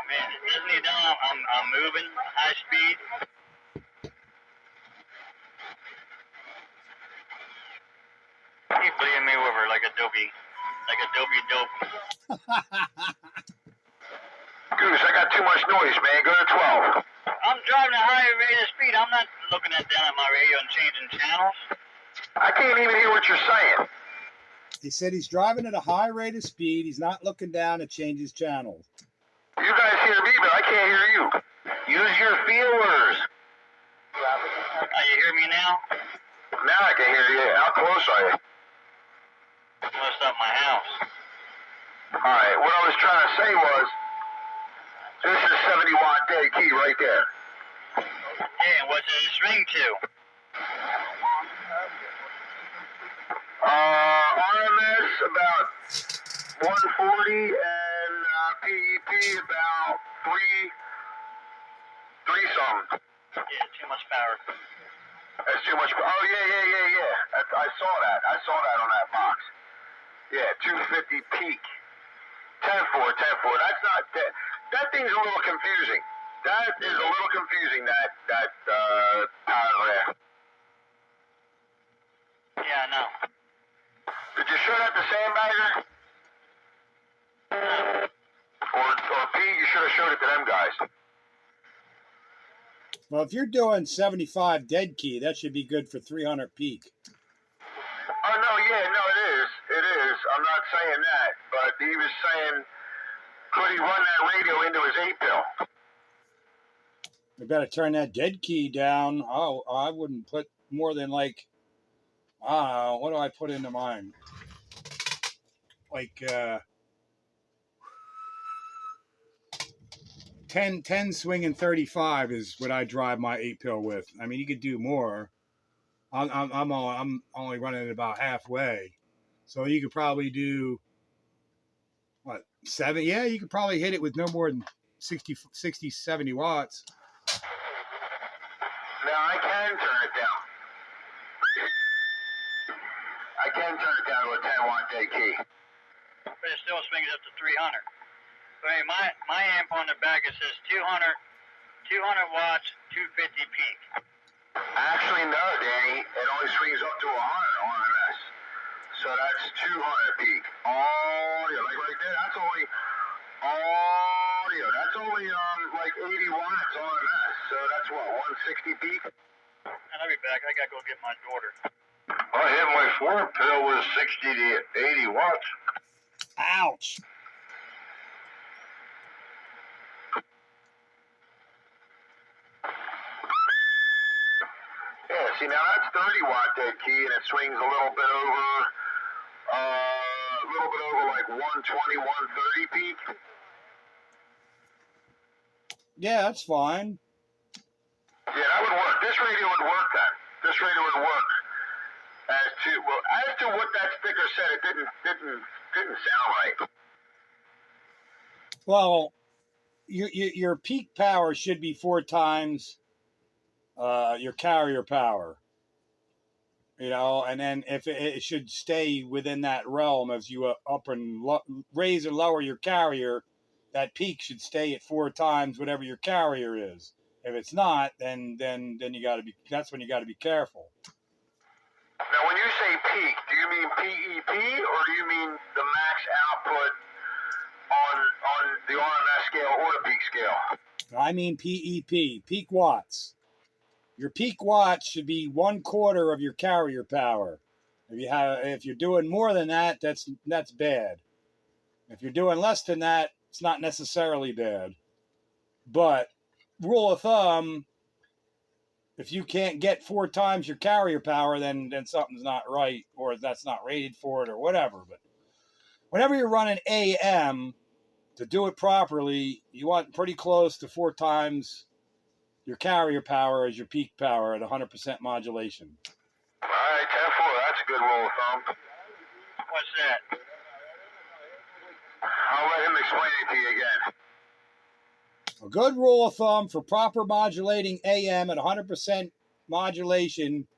Man, isn't he done? I'm moving high speed. Keep bleeding me over like Adobe dope. Goose, I got too much noise, man. Go to 12. I'm driving at a higher rate of speed. I'm not looking down at my radio and changing channels. I can't even hear what you're saying. He said he's driving at a high rate of speed. He's not looking down to change his channel. You guys hear me, but I can't hear you. Use your feelers. You hear me now? Now I can hear you. How close are you? What's up my house? All right, what I was trying to say was, this is 70-watt dead key right there. Yeah, and what's this ring to? RMS about 140 and PEP about 3 something. Yeah, too much power. That's too much. Oh yeah. I saw that. I saw that on that box. Yeah, 250 peak. 10-4. That's not that. That thing's a little confusing. That is a little confusing. That paragraph. Yeah, I know. Did you show that to Sandbagger? Or Pete? You should have showed it to them guys. Well, if you're doing 75 dead key, that should be good for 300 peak. Oh no, it is. It is. I'm not saying that, but he was saying, could he run that radio into his 8-pill? We better turn that dead key down. Oh, I wouldn't put more than like, I don't know, what do I put into mine? Like 10 swinging 35 is what I drive my 8-pill with. I mean, you could do more. I'm only running it about halfway, so you could probably do what, 7? Yeah, you could probably hit it with no more than 60, 70 watts. Now I can turn it down. I can turn it down to a 10-watt dead key. But it still swings up to 300. Wait, my amp on the back, it says 200 watts, 250 peak. Actually, no, Danny. It only swings up to 100 RMS. So that's 200 peak. Audio, like right there, that's only audio. That's only like 80 watts RMS. So that's what, 160 peak? And I'll be back. I gotta go get my daughter. I hit my 4-pill with 60 to 80 watts. Ouch. Yeah, see, now that's 30 watt dead key, and it swings a little bit over like 120, 130 peak. Yeah, that's fine. Yeah, that would work. This radio would work then. This radio would work. As to what that sticker said, it didn't sound right. Well, your peak power should be 4 times your carrier power. You know, and then if it should stay within that realm as you up and raise or lower your carrier, that peak should stay at 4 times whatever your carrier is. If it's not, then you got to be. That's when you got to be careful. Now, when you say peak, do you mean PEP or do you mean the max output on the RMS scale or the peak scale? I mean PEP, peak watts. Your peak watts should be 1/4 of your carrier power. If you're doing more than that, that's bad. If you're doing less than that, it's not necessarily bad. But rule of thumb, if you can't get 4 times your carrier power, then something's not right, or that's not rated for it, or whatever. But whenever you're running AM, to do it properly, you want pretty close to 4 times your carrier power as your peak power at 100% modulation. All right, 10-4, that's a good rule of thumb. What's that? I'll let him explain it to you again. A good rule of thumb for proper modulating AM at 100% modulation,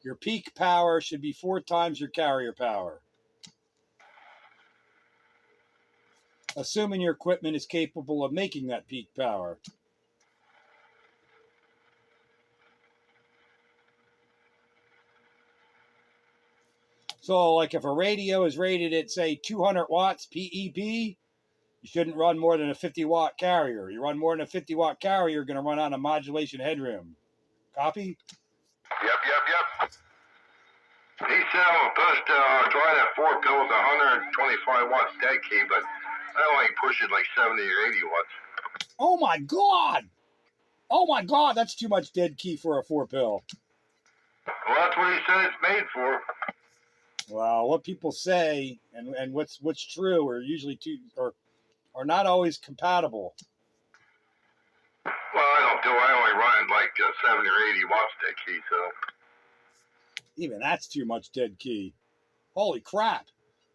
your peak power should be 4 times your carrier power. Assuming your equipment is capable of making that peak power. So, like if a radio is rated at, say, 200 watts PEP, you shouldn't run more than a 50-watt carrier. You run more than a 50-watt carrier, you're going to run out of modulation headroom. Copy? Yep. He said I'm supposed to try that 4-pill with 125 watts dead key, but I only push it like 70 or 80 watts. Oh my God! Oh my God, that's too much dead key for a 4-pill. Well, that's what he said it's made for. Well, what people say and what's true are usually are not always compatible. Well, I only run like 70 or 80 watts dead key, so. Even that's too much dead key. Holy crap.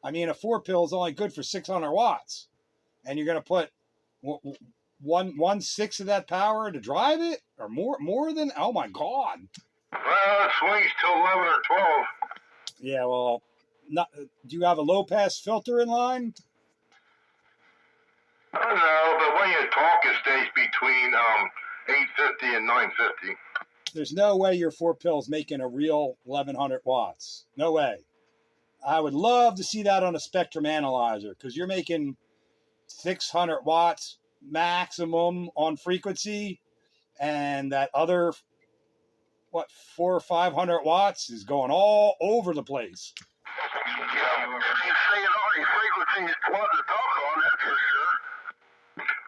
I mean, a 4-pill is only good for 600 watts. And you're going to put 1/6 of that power to drive it? Or more than? Oh my God. Well, it swings till 11 or 12. Yeah, well, do you have a low-pass filter in line? I don't know, but when you talk, it stays between 850 and 950. There's no way your 4-pill's making a real 1100 watts. No way. I would love to see that on a spectrum analyzer because you're making 600 watts maximum on frequency, and that other 400 or 500 watts is going all over the place. Yeah, he's saying all these frequencies what to talk on, that's for sure.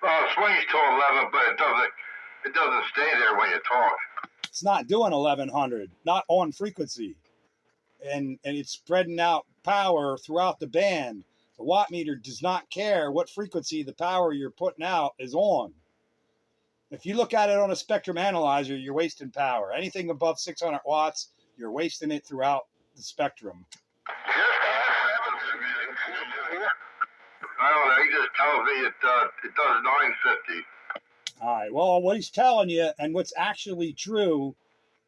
Well, it swings till 11, but it doesn't stay there when you talk. It's not doing 1100, not on frequency. And it's spreading out power throughout the band. The watt meter does not care what frequency the power you're putting out is on. If you look at it on a spectrum analyzer, you're wasting power. Anything above 600 watts, you're wasting it throughout the spectrum. I don't know. He just tells me it does 950. All right. Well, what he's telling you and what's actually true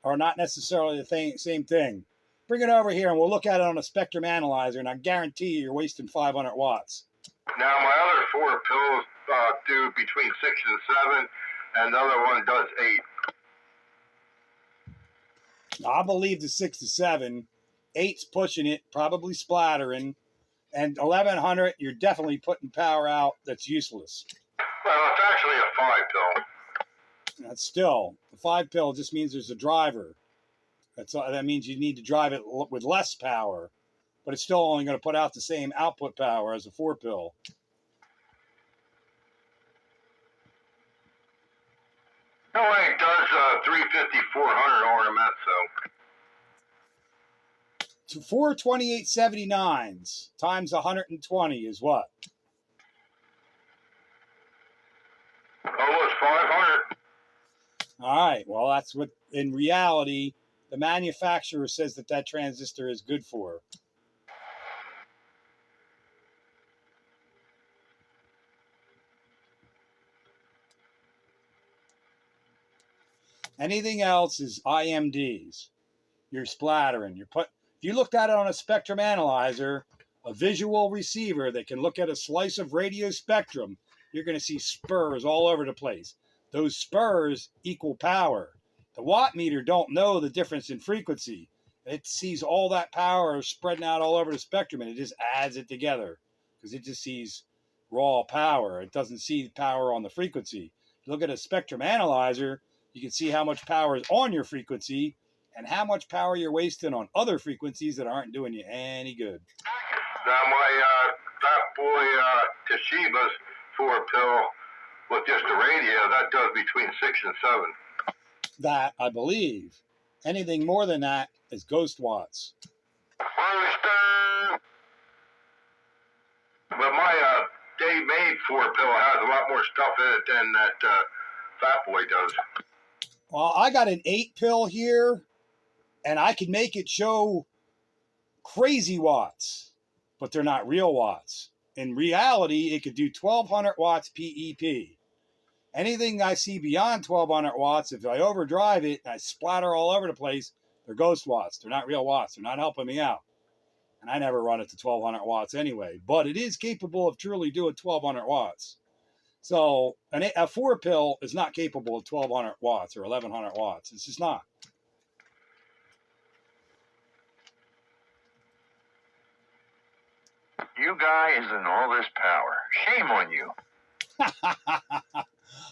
are not necessarily the same thing. Bring it over here and we'll look at it on a spectrum analyzer, and I guarantee you're wasting 500 watts. Now my other 4 pills do between 6 and 7, and the other one does 8. I believe the 6 to 7. 8's pushing it, probably splattering. And 1100, you're definitely putting power out that's useless. Well, it's actually a 5 pill. That's still, the 5 pill just means there's a driver. That means you need to drive it with less power, but it's still only going to put out the same output power as a 4 pill. No way, it does 350, 400 RMS, so. 4 2879s times 120 is what? Almost 500. All right, well, that's what, in reality, the manufacturer says that transistor is good for. Anything else is IMDs. You're splattering. If you looked at it on a spectrum analyzer, a visual receiver that can look at a slice of radio spectrum, you're going to see spurs all over the place. Those spurs equal power. The watt meter don't know the difference in frequency. It sees all that power spreading out all over the spectrum, and it just adds it together because it just sees raw power. It doesn't see power on the frequency. If you look at a spectrum analyzer, you can see how much power is on your frequency and how much power you're wasting on other frequencies that aren't doing you any good. Now my Fat Boy Toshiba's 4 pill with just the radio, that does between 6 and 7. That, I believe. Anything more than that is ghost watts. Rooster! But my day-made 4 pill has a lot more stuff in it than that Fat Boy does. Well, I got an 8 pill here, and I can make it show crazy watts, but they're not real watts. In reality, it could do 1200 watts PEP. Anything I see beyond 1200 watts, if I overdrive it and I splatter all over the place, they're ghost watts. They're not real watts. They're not helping me out. And I never run it to 1200 watts anyway, but it is capable of truly doing 1200 watts. So a 4 pill is not capable of 1200 watts or 1100 watts. It's just not. You guys and all this power. Shame on you.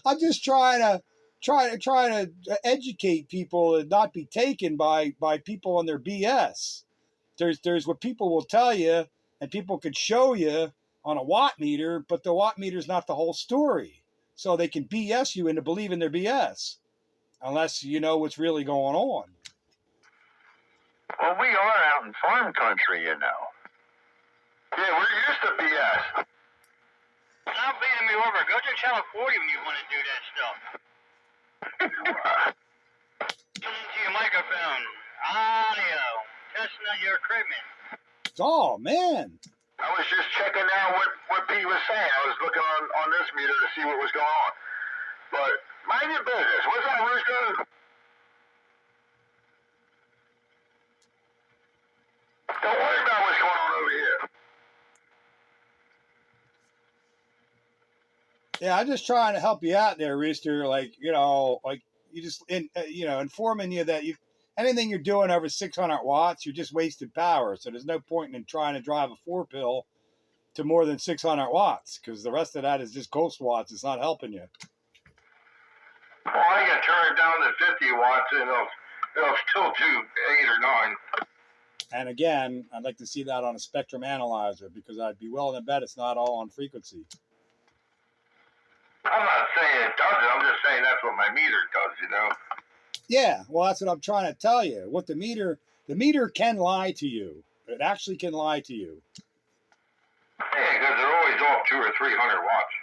I'm just trying to educate people and not be taken by people on their BS. There's what people will tell you and people could show you on a watt meter, but the watt meter is not the whole story. So they can BS you into believing their BS unless you know what's really going on. Well, we are out in farm country, you know. Yeah, we're used to BS. Stop beating me over. Go to channel 40 when you want to do that stuff. Listen to your microphone. Audio. Testing out your equipment. Oh, man. I was just checking out what Pete was saying. I was looking on this meter to see what was going on. But mind your business. What's up, Rooster? Don't worry about what's going on over here. Yeah, I'm just trying to help you out there, Rooster. Informing you that anything you're doing over 600 watts, you're just wasting power. So there's no point in trying to drive a 4 pill to more than 600 watts because the rest of that is just ghost watts. It's not helping you. Well, I can turn it down to 50 watts and it'll still do 8 or 9. And again, I'd like to see that on a spectrum analyzer because I'd be willing to bet it's not all on frequency. I'm not saying it doesn't. I'm just saying that's what my meter does, you know? Yeah, well, that's what I'm trying to tell you. The meter can lie to you. It actually can lie to you. Yeah, because they're always off 200 or 300 watts.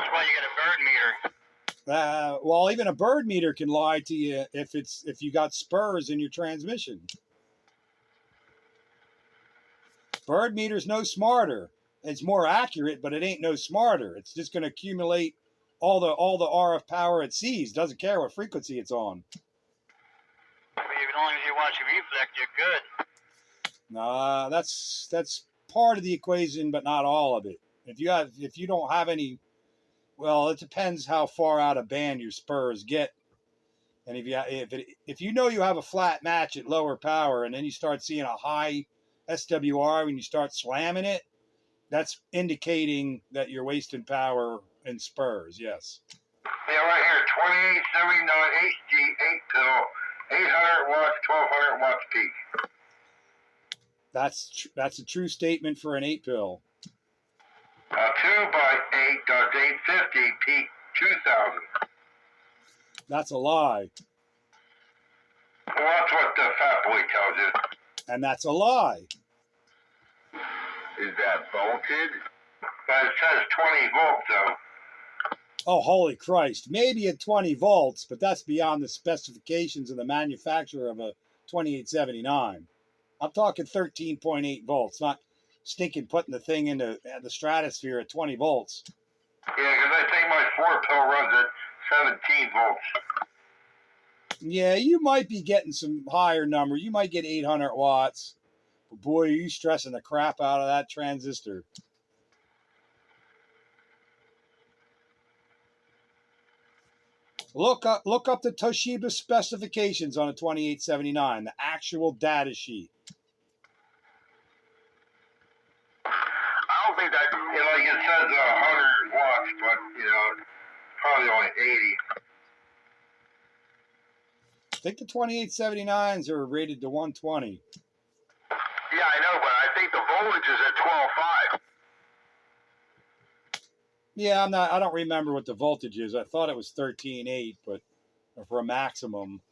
That's why you get a bird meter. Well, even a bird meter can lie to you if you got spurs in your transmission. Bird meter's no smarter. It's more accurate, but it ain't no smarter. It's just going to accumulate all the RF power it sees. Doesn't care what frequency it's on. As long as you watch your reflect, you're good. That's part of the equation, but not all of it. If you don't have any, well, it depends how far out of band your spurs get. And if you know you have a flat match at lower power, and then you start seeing a high SWR when you start slamming it, that's indicating that you're wasting power in spurs. Yes. Yeah, right here, 2879 HD 8 pill, 800 watts, 1200 watts peak. That's a true statement for an 8 pill. 2 by 8 does 850 peak 2000. That's a lie. Well, that's what the fat boy tells you. And that's a lie. Is that volted? But it says 20 volts though. Oh, holy Christ. Maybe at 20 volts, but that's beyond the specifications of the manufacturer of a 2879. I'm talking 13.8 volts, not stinking putting the thing into the stratosphere at 20 volts. Yeah, because I think my 4 pill runs at 17 volts. Yeah, you might be getting some higher number. You might get 800 watts. But boy, are you stressing the crap out of that transistor. Look up the Toshiba specifications on a 2879, the actual data sheet. I don't think that, like it says 100 watts, but, probably only 80. I think the 2879s are rated to 120. Yeah, I know, but I think the voltage is at 12.5. Yeah, I don't remember what the voltage is. I thought it was 13.8, but for a maximum,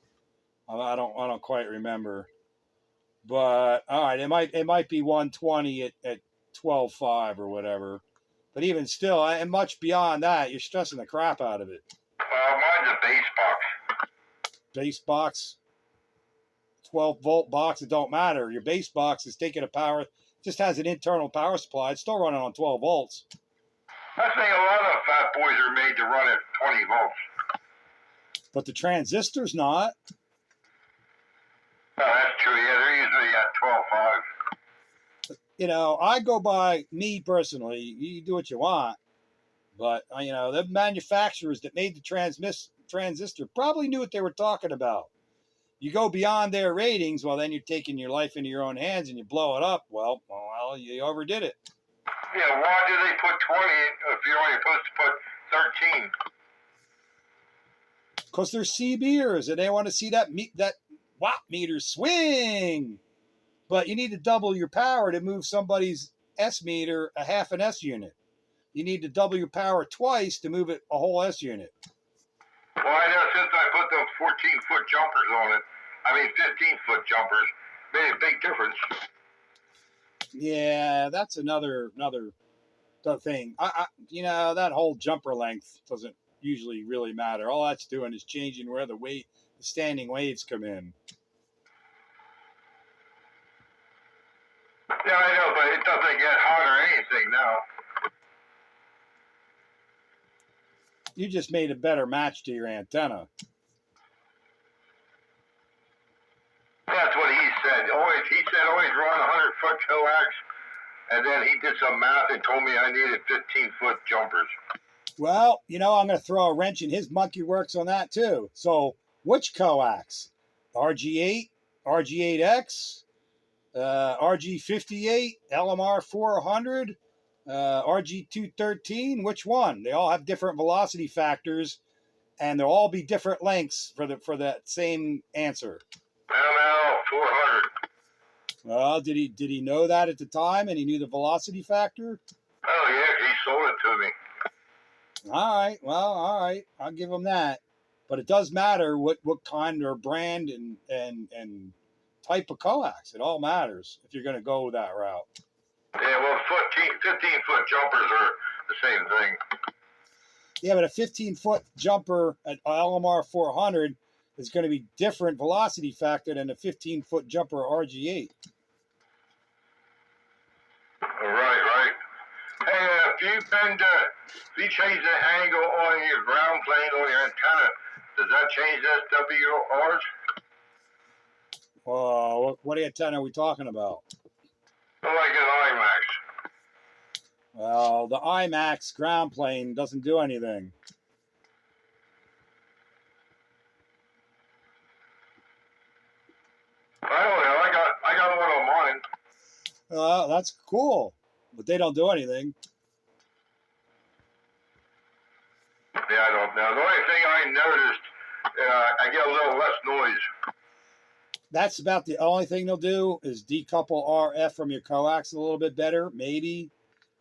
I don't quite remember. But all right, it might be 120 at 12.5 or whatever. But even still, and much beyond that, you're stressing the crap out of it. Mine's a base box. Base box, 12 volt box, it don't matter. Your base box is taking a power, just has an internal power supply. It's still running on 12 volts. I think a lot of fat boys are made to run at 20 volts. But the transistor's not. Oh, that's true. Yeah, they're usually at 12.5. I go by me personally. You do what you want. But, the manufacturers that made the transistor probably knew what they were talking about. You go beyond their ratings, well, then you're taking your life into your own hands and you blow it up. Well, you overdid it. Yeah, why do they put 20 if you're only supposed to put 13? Because they're CBers and they want to see that watt meter swing. But you need to double your power to move somebody's S meter a half an S unit. You need to double your power twice to move it a whole S unit. Well, I know since I put those 14-foot jumpers on it, 15-foot jumpers, made a big difference. Yeah, that's another thing. That whole jumper length doesn't usually really matter. All that's doing is changing where the standing waves come in. Yeah, I know, but it doesn't get hot or anything now. You just made a better match to your antenna. That's what he said. He said always run 100-foot coax, and then he did some math and told me I needed 15-foot jumpers. Well, I'm going to throw a wrench in his monkey works on that too. So, which coax? RG8, RG8X, RG58, LMR 400, RG213? Which one? They all have different velocity factors, and they'll all be different lengths for that same answer. ML 400. Well, did he know that at the time, and he knew the velocity factor? Oh yeah, he sold it to me. All right. I'll give him that. But it does matter what kind or brand and type of coax. It all matters if you're going to go that route. Yeah, well, 15-foot jumpers are the same thing. Yeah, but a 15-foot jumper at LMR 400 is going to be different velocity factor than a 15-foot jumper RG8. Right. Hey, if you change the angle on your ground plane on your antenna, does that change SWRs? What antenna are we talking about? Like an IMAX. Well, Well, the IMAX ground plane doesn't do anything. I don't know. I got one on mine. That's cool, but they don't do anything. Yeah, I don't know. The only thing I noticed, I get a little less noise. That's about the only thing they'll do is decouple RF from your coax a little bit better, maybe.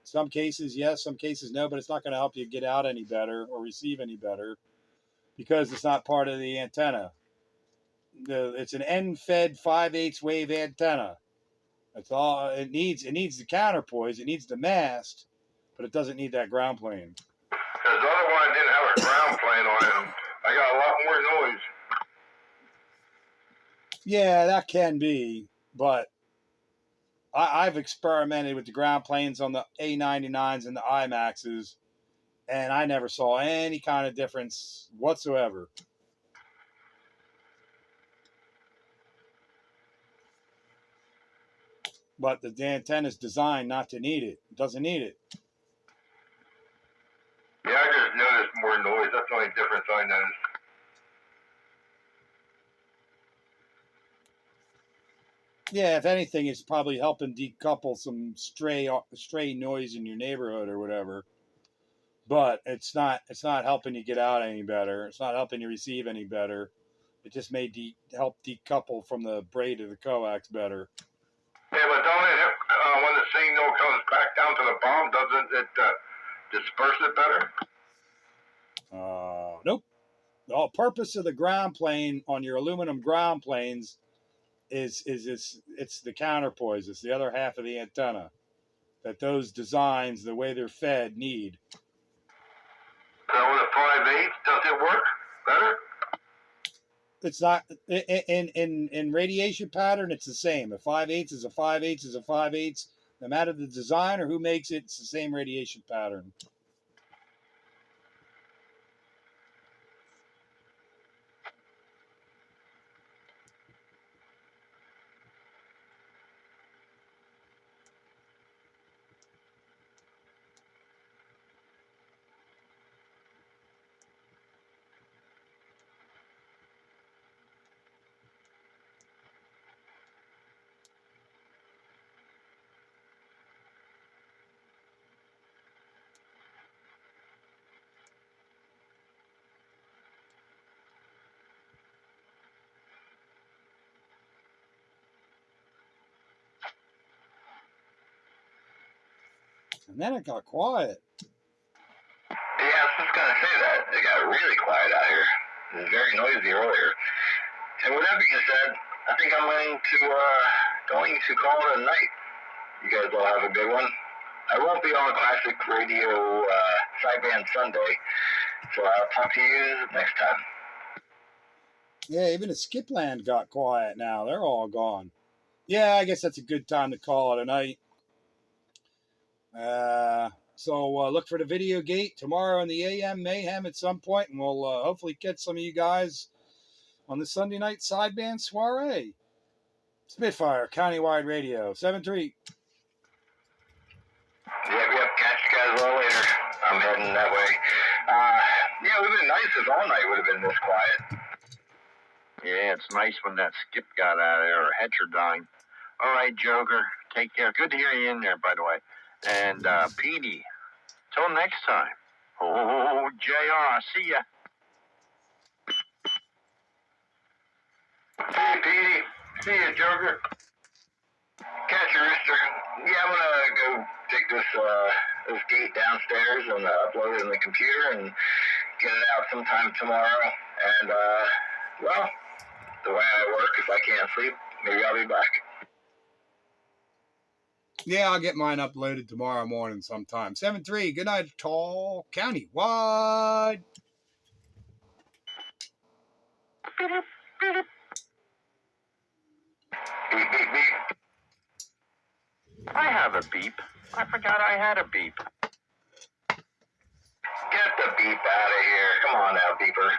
Some cases, yes, some cases, no, but it's not going to help you get out any better or receive any better because it's not part of the antenna. It's an end-fed 5/8 wave antenna. That's all it needs. It needs the counterpoise. It needs the mast, but it doesn't need that ground plane. Because the other one didn't have a ground plane on it. And I got a lot more noise. Yeah, that can be, but I've experimented with the ground planes on the A99s and the IMAXs, and I never saw any kind of difference whatsoever. But the antenna is designed not to need it. It doesn't need it. Yeah, I just noticed more noise. That's the only difference I noticed. Yeah, if anything, it's probably helping decouple some stray noise in your neighborhood or whatever. But it's not helping you get out any better. It's not helping you receive any better. It just may help decouple from the braid of the coax better. Yeah, but don't it, when the signal comes back down to the bomb, doesn't it disperse it better? Nope. The purpose of the ground plane on your aluminum ground planes is it's the counterpoise. It's the other half of the antenna that those designs, the way they're fed, need. So with a 5/8, does it work better? It's not in radiation pattern. It's the same. A 5/8 is a 5/8 is a 5/8. No matter the design or who makes it, it's the same radiation pattern. And then it got quiet. Yeah, I was just gonna say that. It got really quiet out here. It was very noisy earlier. And with that being said, I think I'm going to call it a night. You guys all have a good one. I won't be on Classic Radio Sideband Sunday, so I'll talk to you next time. Yeah, even the Skipland got quiet now. They're all gone. Yeah, I guess that's a good time to call it a night. So look for the video gate tomorrow in the AM Mayhem at some point, and we'll hopefully catch some of you guys on the Sunday night sideband soiree. Spitfire, Countywide Radio, 7-3. Yep, catch you guys all later. I'm heading that way. Yeah, it would have been nice if all night would have been this quiet. Yeah, it's nice when that skip got out of there, or Heterodyne. All right, Joker, take care. Good to hear you in there, by the way. And Petey, till next time. Oh, JR, see ya. See you, Petey. See you, Joker. Catch you, Rooster. Yeah, I'm gonna go take this gate downstairs and upload it in the computer and get it out sometime tomorrow. And well, the way I work, if I can't sleep, maybe I'll be back. Yeah, I'll get mine uploaded tomorrow morning sometime. 7-3. Good night, Tall Countywide. Beep, beep, beep. I have a beep. I forgot I had a beep. Get the beep out of here. Come on now, beeper.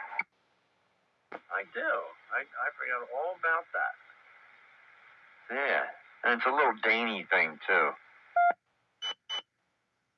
I do. I forgot all about that. Yeah, and it's a little dainty thing, too.